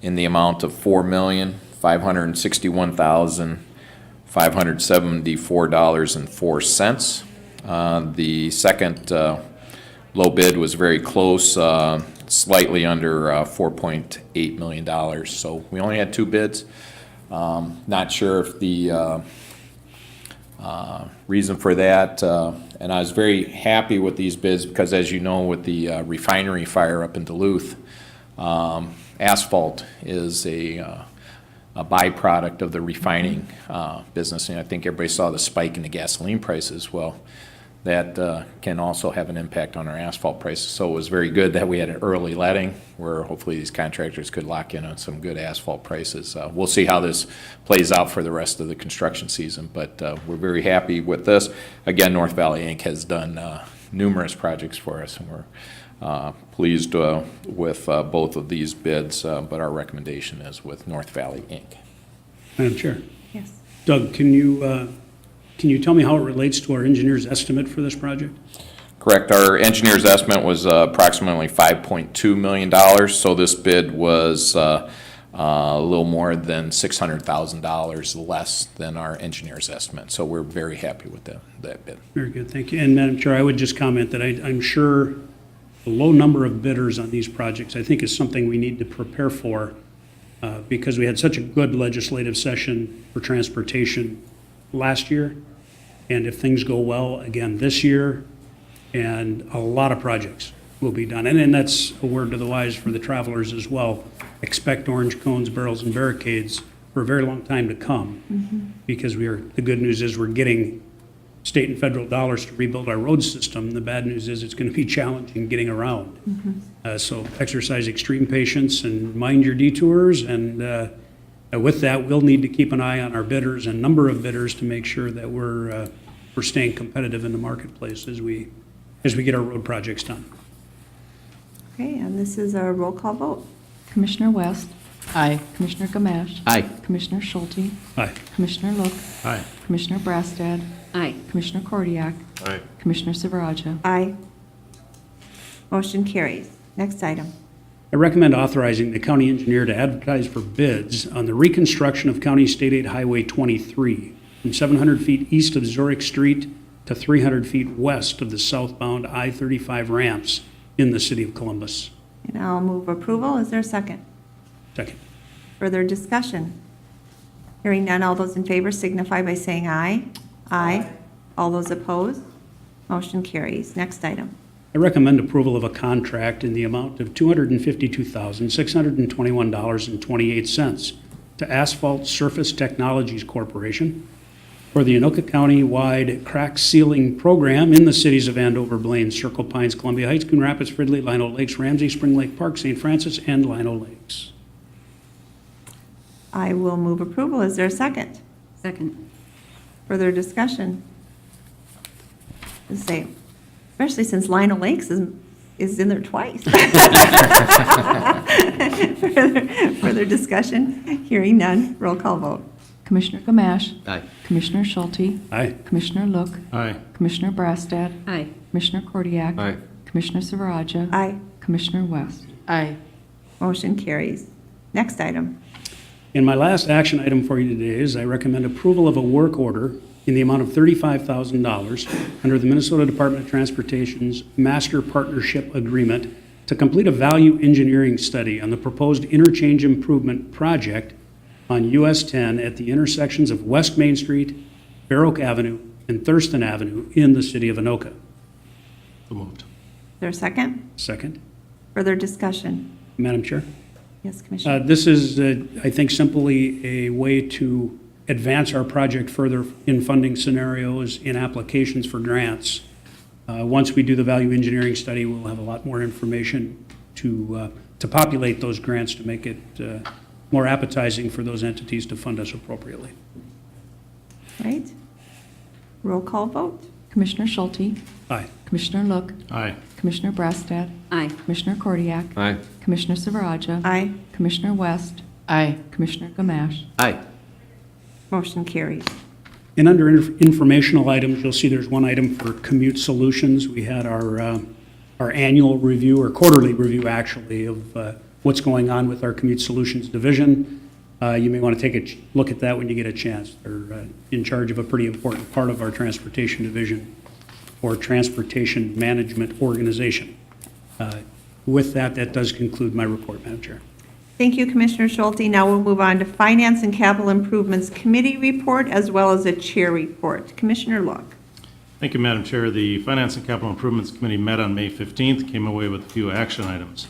in the amount of $4,561,574.04. The second low bid was very close, slightly under $4.8 million. So we only had two bids. Not sure if the reason for that, and I was very happy with these bids because, as you know, with the refinery fire up in Duluth, asphalt is a byproduct of the refining business, and I think everybody saw the spike in the gasoline prices. Well, that can also have an impact on our asphalt prices. So it was very good that we had an early letting where hopefully these contractors could lock in on some good asphalt prices. We'll see how this plays out for the rest of the construction season, but we're very happy with this. Again, North Valley Inc. has done numerous projects for us, and we're pleased with both of these bids, but our recommendation is with North Valley Inc. Madam Chair. Yes. Doug, can you tell me how it relates to our engineer's estimate for this project? Correct. Our engineer's estimate was approximately $5.2 million, so this bid was a little more than $600,000 less than our engineer's estimate. So we're very happy with that bid. Very good, thank you. And Madam Chair, I would just comment that I'm sure the low number of bidders on these projects, I think, is something we need to prepare for, because we had such a good legislative session for transportation last year. And if things go well again this year, and a lot of projects will be done. And that's a word to the wise for the travelers as well. Expect orange cones, barrels, and barricades for a very long time to come. Because the good news is we're getting state and federal dollars to rebuild our road system. The bad news is it's going to be challenging getting around. So exercise extreme patience and mind your detours. And with that, we'll need to keep an eye on our bidders and number of bidders to make sure that we're staying competitive in the marketplace as we get our road projects done. Okay, and this is a roll call vote. Commissioner West, Aye. Commissioner Gamache. Aye. Commissioner Schulte, Aye. Commissioner Look, Aye. Commissioner Brastad, Aye. Commissioner Kordiak, Aye. Commissioner Silveraja. Aye. Motion carries. Next item. I recommend authorizing the county engineer to advertise for bids on the reconstruction of County State Aid Highway 23 from 700 feet east of Zurich Street to 300 feet west of the southbound I-35 ramps in the city of Columbus. And I'll move approval. Is there a second? Second. Further discussion? Hearing none, all those in favor signify by saying aye. Aye. All those opposed? Motion carries. Next item. I recommend approval of a contract in the amount of $252,621.28 to Asphalt Surface Technologies Corporation for the Anoka County-wide crack sealing program in the cities of Andover, Blaine, Circle Pines, Columbia Heights, Coon Rapids, Fridley, Lino Lakes, Ramsey, Spring Lake Park, St. Francis, and Lino Lakes. I will move approval. Is there a second? Second. Further discussion? The same. Especially since Lino Lakes is in there twice. Further discussion? Hearing none. Roll call vote. Commissioner Gamache. Aye. Commissioner Schulte, Aye. Commissioner Look, Aye. Commissioner Brastad, Aye. Commissioner Kordiak. Aye. Commissioner Silveraja. Aye. Commissioner West. Aye. Motion carries. Next item. And my last action item for you today is I recommend approval of a work order in the amount of $35,000 under the Minnesota Department of Transportation's Master Partnership Agreement to complete a value engineering study on the proposed interchange improvement project on US 10 at the intersections of West Main Street, Fair Oak Avenue, and Thurston Avenue in the city of Anoka. So moved. Is there a second? Second. Further discussion? Madam Chair? Yes, Commissioner. This is, I think, simply a way to advance our project further in funding scenarios, in applications for grants. Once we do the value engineering study, we'll have a lot more information to populate those grants to make it more appetizing for those entities to fund us appropriately. Right? Roll call vote. Commissioner Schulte, Aye. Commissioner Look, Aye. Commissioner Brastad, Aye. Commissioner Kordiak. Aye. Commissioner Silveraja. Aye. Commissioner West, Aye. Commissioner Gamache. Aye. Motion carries. And under informational items, you'll see there's one item for commute solutions. We had our annual review, or quarterly review, actually, of what's going on with our commute solutions division. You may want to take a look at that when you get a chance. They're in charge of a pretty important part of our transportation division, or transportation management organization. With that, that does conclude my report, Madam Chair. Thank you, Commissioner Schulte. Now we'll move on to Finance and Capital Improvements Committee report as well as a chair report. Commissioner Look. Thank you, Madam Chair. The Finance and Capital Improvements Committee met on May 15th, came away with a few action items.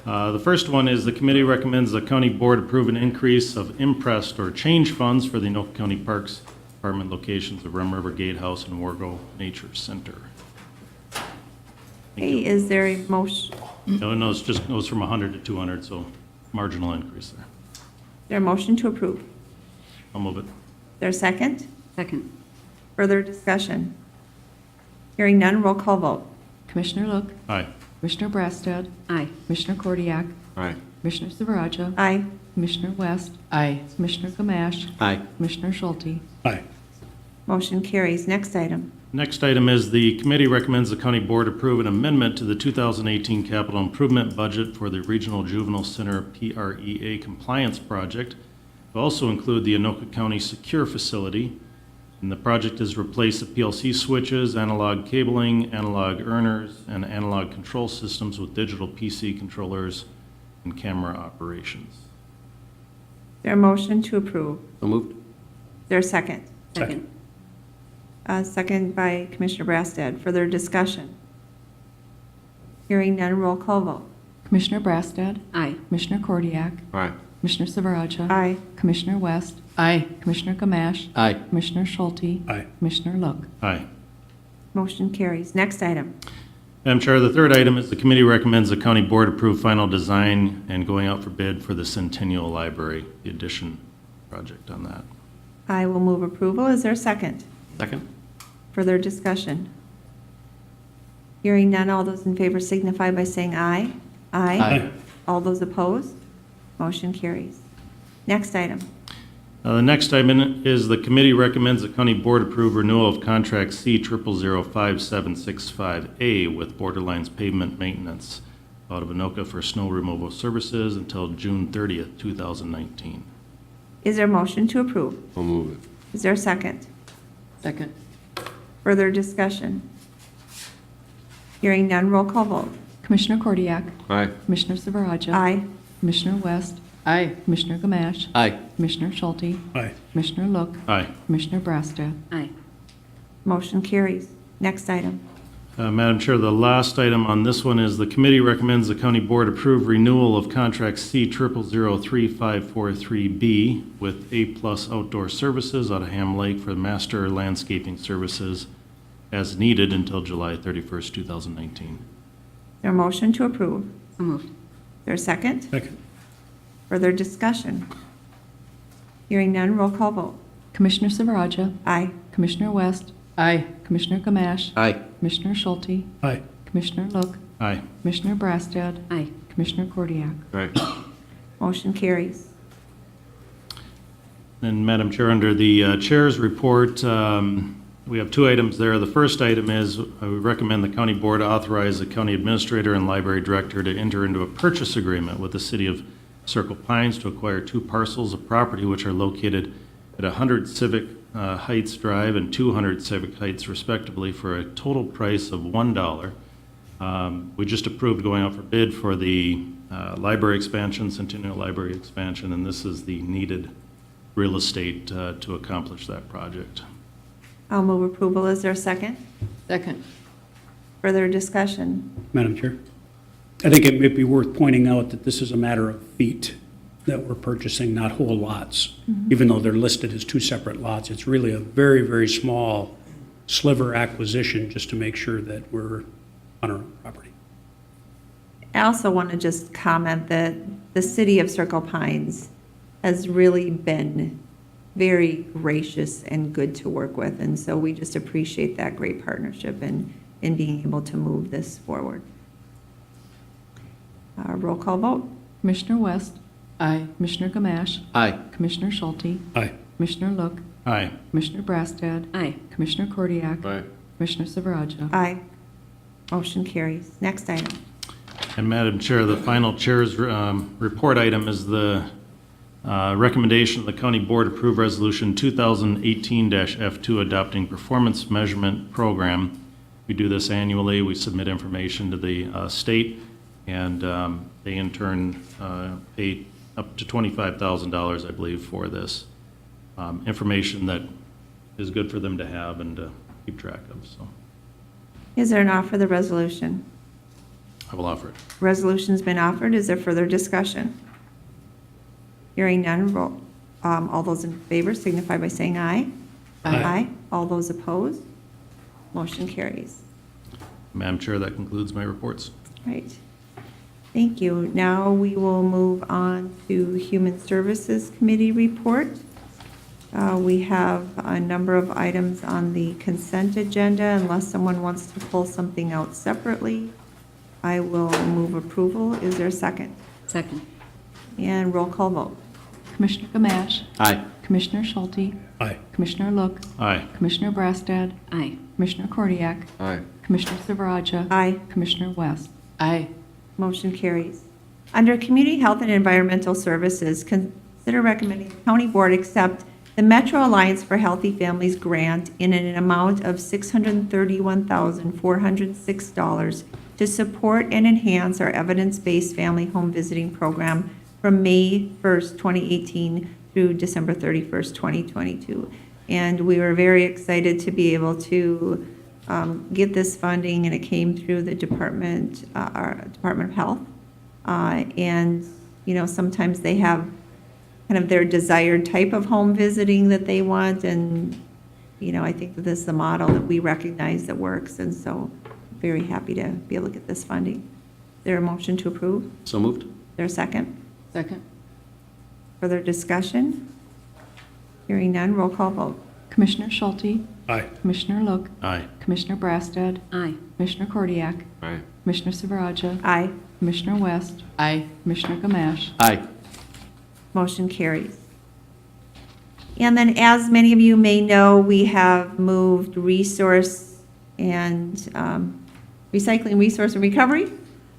The first one is the committee recommends the county board approve an increase of impressed or change funds for the Anoka County Parks Department locations of Rum River Gatehouse and Wargo Nature Center. Hey, is there a motion? No, it just goes from 100 to 200, so marginal increase there. Is there a motion to approve? Is I'll move it. there a second? Second. Further discussion? Hearing none, roll call vote. Commissioner Look, Aye. Commissioner Brastad, Aye. Commissioner Kordiak, Aye. Commissioner Silveraja. Aye. Commissioner West, Aye. Commissioner Gamache, Aye. Commissioner Schulte. Aye. Motion carries. Next item. Next item is the committee recommends the county board approve an amendment to the 2018 capital improvement budget for the Regional Juvenile Center PREA compliance project. It will also include the Anoka County Secure Facility, And the project is replace the PLC switches, analog cabling, analog earners, and analog control systems with digital PC controllers and camera operations. Is there a motion to approve? So moved. Is there a second? Second. Second by Commissioner Brassad. Further discussion? Hearing none, roll call vote. Commissioner Brassad, Aye. Commissioner Kordiak, Aye. Commissioner Silveraja. Aye. Commissioner West, Aye. Commissioner Gamache, Aye. Commissioner Schulte, Aye. Commissioner Look. Aye. Motion carries. Next item. Madam Chair, the third item is the committee recommends the county board approve final design and going out for bid for the Centennial Library, the addition project on that. I will move approval. Is there a second? Second. Further discussion? Hearing none, all those in favor signify by saying aye. Aye. All those opposed? Motion carries. Next item. The next item is the committee recommends the county board approve renewal of contract C 005765A with Borderlines Pavement Maintenance out of Anoka for snow removal services until June 30th, 2019. Is there a motion to approve? I'll move it. Is there a second? Second. Further discussion? Hearing none, roll call vote. Commissioner Kordiak, Aye. Commissioner Silveraja. Aye. Commissioner West, Aye. Commissioner Gamache, Aye. Commissioner Schulte, Aye. Commissioner Look, Aye. Commissioner Brassad. Aye. Motion carries. Next item. Madam Chair, the last item on this one is the committee recommends the county board approve renewal of contract C 00033543B with A+ Outdoor Services out of Ham Lake for master landscaping services as needed until July 31st, 2019. Is there a motion to approve? So moved. Is there a second? Second. Further discussion? Hearing none, roll call vote. Commissioner Silveraja, Aye. Commissioner West, Aye. Commissioner Gamache, Aye. Commissioner Schulte, Aye. Commissioner Look, Aye. Commissioner Brassad, Aye. Commissioner Kordiak. Aye. Motion carries. And Madam Chair, under the Chair's report, we have two items there. The first item is I would recommend the county board authorize the county administrator and library director to enter into a purchase agreement with the city of Circle Pines to acquire two parcels of property which are located at 100 Civic Heights Drive and 200 Civic Heights respectively for a total price of $1. We just approved going out for bid for the library expansion, Centennial Library expansion, and this is the needed real estate to accomplish that project. I'll move approval. Is there a second? Second. Further discussion? Madam Chair, I think it may be worth pointing out that this is a matter of feet that we're purchasing, not whole lots. Even though they're listed as two separate lots, it's really a very, very small sliver acquisition just to make sure that we're on our own property. I also want to just comment that the city of Circle Pines has really been very gracious and good to work with, and so we just appreciate that great partnership and in being able to move this forward. Roll call vote. Commissioner West, Aye. Commissioner Gamache, Aye. Commissioner Schulte, Aye. Commissioner Look, Aye. Commissioner Brassad, Aye. Commissioner Kordiak, Aye. Commissioner Silveraja. Aye. Motion carries. Next item. And Madam Chair, the final Chair's report item is the recommendation of the County Board approve Resolution 2018-F2 adopting performance measurement program. We do this annually. We submit information to the state, and they in turn pay up to $25,000, I believe, for this information that is good for them to have and to keep track of. So Is there an offer for the resolution? I will offer it. Resolution's been offered. Is there further discussion? Hearing none, roll. All those in favor signify by saying aye. Aye. All those opposed? Motion carries. Madam Chair, that concludes my reports. Right. Thank you. Now we will move on to Human Services Committee report. We have a number of items on the consent agenda. Unless someone wants to pull something out separately, I will move approval. Is there a second? Second. And roll call vote. Commissioner Gamache, Aye. Commissioner Schulte, Aye. Commissioner Look, Aye. Commissioner Brassad, Aye. Commissioner Kordiak, Aye. Commissioner Silveraja, Aye. Commissioner West. Aye. Motion carries. Under Community Health and Environmental Services, consider recommending the county board accept the Metro Alliance for Healthy Families grant in an amount of $631,406 to support and enhance our evidence-based family home visiting program from May 1st, 2018 through December 31st, 2022. And we were very excited to be able to get this funding, and it came through the our Department of Health. And, sometimes they have kind of their desired type of home visiting that they want, and, I think that this is the model that we recognize that works, and so very happy to be able to get this funding. Is there a motion to approve? So moved. Is there a second? Second. Further discussion? Hearing none, roll call vote. Commissioner Schulte, Aye. Commissioner Look, Aye. Commissioner Brassad, Aye. Commissioner Kordiak, Aye. Commissioner Silveraja, Aye. Commissioner West, Aye. Commissioner Gamache. Aye. Motion carries. And then, as many of you may know, we have moved resource and recycling, resource and recovery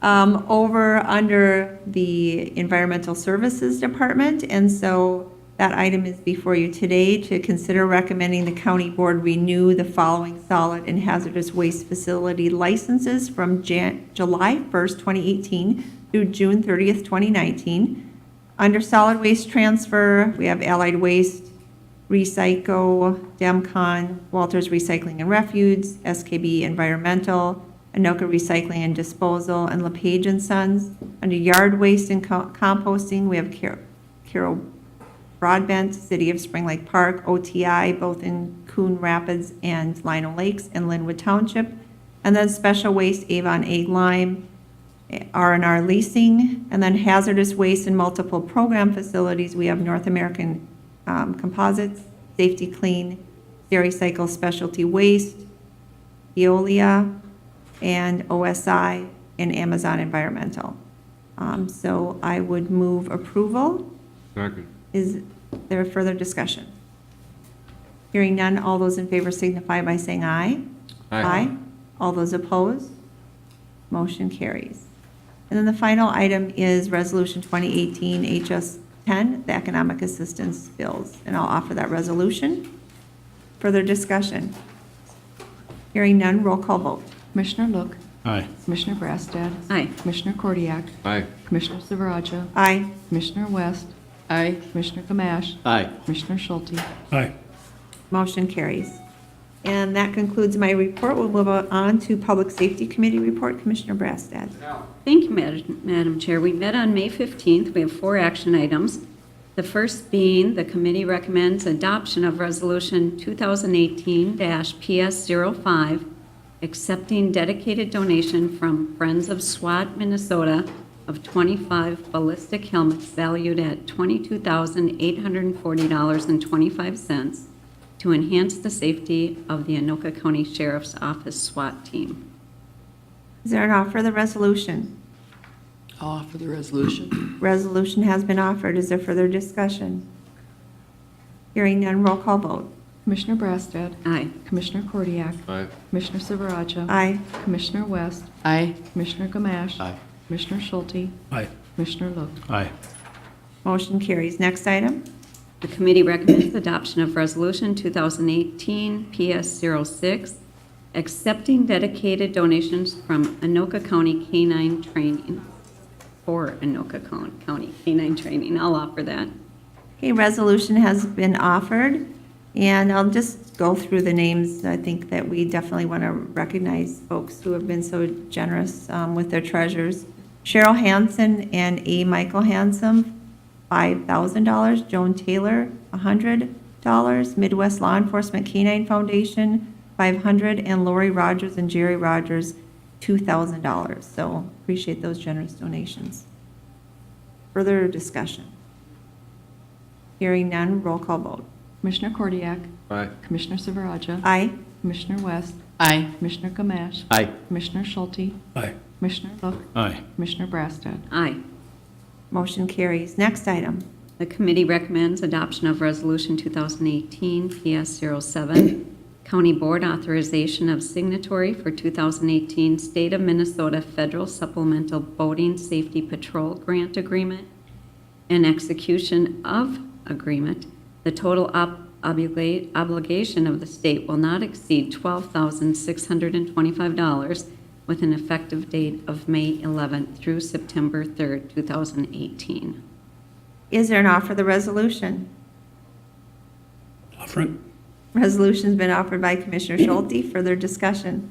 over under the Environmental Services Department. And so that item is before you today to consider recommending the county board renew the following solid and hazardous waste facility licenses from July 1st, 2018 through June 30th, 2019. Under solid waste transfer, we have Allied Waste, Recycle, Demcon, Walters Recycling and Refuge, SKB Environmental, Anoka Recycling and Disposal, and LePage and Sons. Under yard waste and composting, we have Carol Broadbent, City of Spring Lake Park, OTI, both in Coon Rapids and Lino Lakes, and Linwood Township. And then special waste, Avon Egg Lime, R&R Leasing, and then hazardous waste in multiple program facilities. We have North American Composites, Safety Clean, Stericycle Specialty Waste, Veolia, and OSI, and Amazon Environmental. So I would move approval. Second. Is there further discussion? Hearing none, all those in favor signify by saying aye. Aye. All those opposed? Motion carries. And then the final item is Resolution 2018 HS 10, the Economic Assistance Bills. And I'll offer that resolution. Further discussion? Hearing none, roll call vote. Commissioner Look, Aye. Commissioner Brassad, Aye. Commissioner Kordiak, Aye. Commissioner Silveraja, Aye. Commissioner West, Aye. Commissioner Gamache, Aye. Commissioner Schulte. Aye. Motion carries. And that concludes my report. We'll move on to Public Safety Committee report. Commissioner Brassad. Thank you, Madam Chair. We met on May 15th. We have 4 action items. The first being the committee recommends adoption of Resolution 2018-PS05, accepting dedicated donation from Friends of SWAT Minnesota of 25 ballistic helmets valued at $22,840.25 to enhance the safety of the Anoka County Sheriff's Office SWAT team. Is there an offer of the resolution? I'll offer the resolution. Resolution has been offered. Is there further discussion? Hearing none, roll call vote. Commissioner Brassad, Aye. Commissioner Kordiak, Aye. Commissioner Silveraja, Aye. Commissioner West, Aye. Commissioner Gamache, Aye. Commissioner Schulte, Aye. Commissioner Look. Aye. Motion carries. Next item. The committee recommends adoption of Resolution 2018-PS06, accepting dedicated donations from Anoka County Canine Training, for Anoka County Canine Training. I'll offer that. Okay, resolution has been offered, and I'll just go through the names. I think that we definitely want to recognize folks who have been so generous with their treasures. Cheryl Hansen and A. Michael Hansen, $5,000. Joan Taylor, $100. Midwest Law Enforcement Canine Foundation, $500. And Lori Rogers and Jerry Rogers, $2,000. So appreciate those generous donations. Further discussion? Hearing none, roll call vote. Commissioner Kordiak, Aye. Commissioner Silveraja, Aye. Commissioner West, Aye. Commissioner Gamache, Aye. Commissioner Schulte, Aye. Commissioner Look, Aye. Commissioner Brassad. Aye. Motion carries. Next item. The committee recommends adoption of Resolution 2018-PS07, County Board authorization of signatory for 2018 State of Minnesota Federal Supplemental Boating Safety Patrol Grant Agreement and execution of agreement. The total obligation of the state will not exceed $12,625 with an effective date of May 11th through September 3rd, 2018. Is there an offer of the resolution? Offer it. Resolution's been offered by Commissioner Schulte. Further discussion?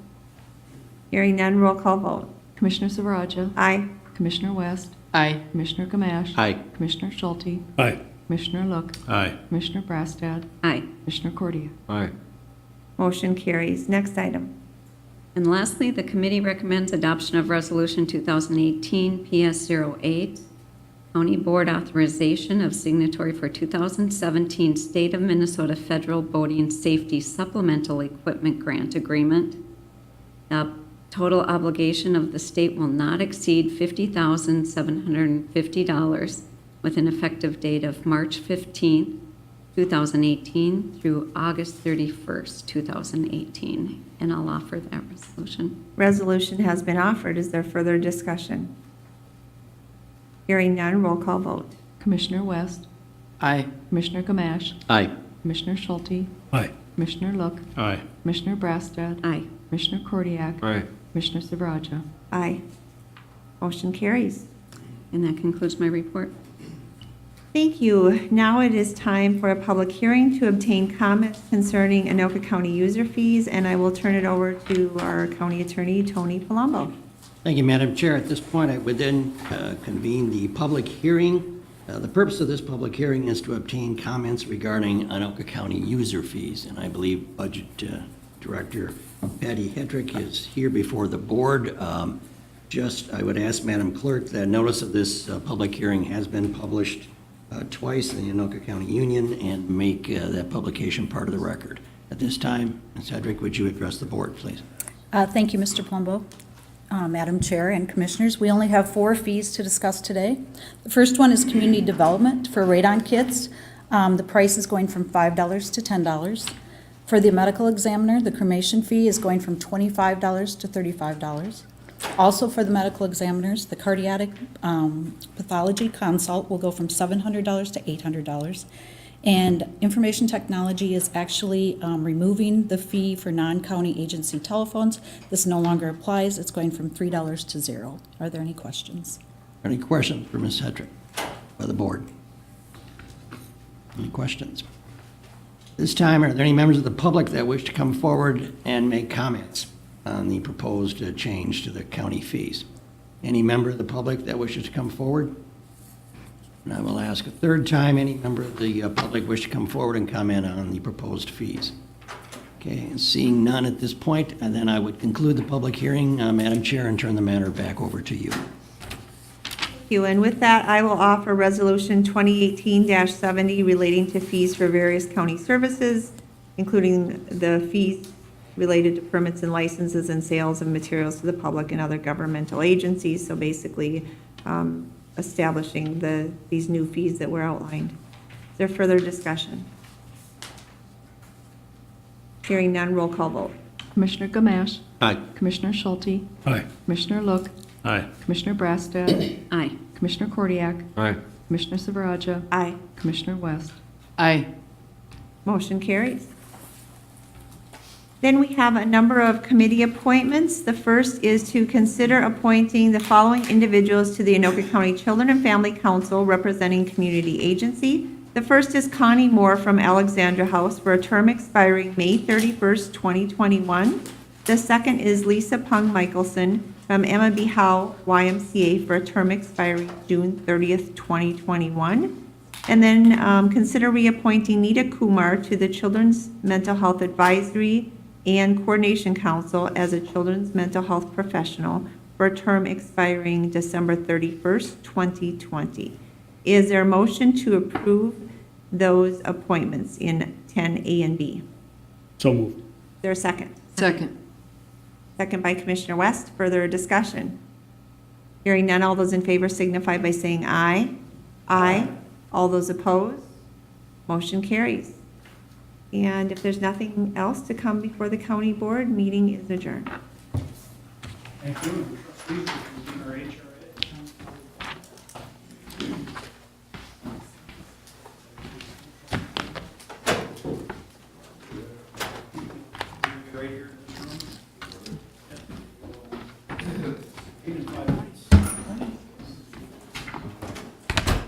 Hearing none, roll call vote. Commissioner Silveraja. Aye. Commissioner West. Aye. Commissioner Gamache. Aye. Commissioner Schulte. Aye. Commissioner Look. Aye. Commissioner Brassad. Aye. Commissioner Cordia. Aye. Motion carries. Next item. And lastly, the committee recommends adoption of Resolution 2018 PS08, County Board Authorization of Signatory for 2017 State of Minnesota Federal Boating Safety Supplemental Equipment Grant Agreement. The total obligation of the state will not exceed $50,750 with an effective date of March 15th, 2018 through August 31st, 2018. And I'll offer that resolution. Resolution has been offered. Is there further discussion? Hearing none, roll call vote. Commissioner West. Aye. Commissioner Gamache. Aye. Commissioner Schulte. Aye. Commissioner Look. Aye. Commissioner Brassad. Aye. Commissioner Cordiak. Aye. Commissioner Silveraja. Aye. Motion carries. And that concludes my report. Thank you. Now it is time for a public hearing to obtain comments concerning Anoka County user fees, and I will turn it over to our county attorney, Tony Palumbo. Thank you, Madam Chair. At this point, I would then convene the public hearing. The purpose of this public hearing is to obtain comments regarding Anoka County user fees, and I believe Budget Director Patty Hedrick is here before the board. I would ask Madam Clerk that notice of this public hearing has been published twice in the Anoka County Union and make that publication part of the record. At this time, Ms. Hedrick, would you address the board, please? Thank you, Mr. Palumbo. Madam Chair and Commissioners, we only have 4 fees to discuss today. The first one is community development for radon kits. The price is going from $5 to $10. For the medical examiner, the cremation fee is going from $25 to $35. Also for the medical examiners, the cardiac pathology consult will go from $700 to $800. And information technology is actually removing the fee for non-county agency telephones. This no longer applies. It's going from $3 to $0. Are there any questions? Any questions for Ms. Hedrick by the board? Any questions? This time, are there any members of the public that wish to come forward and make comments on the proposed change to the county fees? Any member of the public that wishes to come forward? And I will ask a third time, any member of the public wish to come forward and comment on the proposed fees? Okay, and seeing none at this point, and then I would conclude the public hearing, Madam Chair, and turn the matter back over to you. Thank you. And with that, I will offer Resolution 2018-70 relating to fees for various county services, including the fees related to permits and licenses and sales of materials to the public and other governmental agencies. So basically, establishing these new fees that were outlined. Is there further discussion? Hearing none, roll call vote. Commissioner Gamache. Aye. Commissioner Schulte. Aye. Commissioner Look. Aye. Commissioner Brassad. Aye. Commissioner Cordiak. Aye. Commissioner Silveraja. Aye. Commissioner West. Aye. Motion carries. Then we have a number of committee appointments. The first is to consider appointing the following individuals to the Anoka County Children and Family Council representing community agency. The first is Connie Moore from Alexandra House for a term expiring May 31st, 2021. The second is Lisa Pung Michelson from Emma B. Howe YMCA for a term expiring June 30th, 2021. And then consider reappointing Nita Kumar to the Children's Mental Health Advisory and Coordination Council as a children's mental health professional for a term expiring December 31st, 2020. Is there a motion to approve those appointments in 10A and B? So moved. Is there a second? Second. Second by Commissioner West. Further discussion? Hearing none, all those in favor signify by saying aye. Aye. All those opposed? Motion carries. And if there's nothing else to come before the county board, meeting is adjourned. Thank you.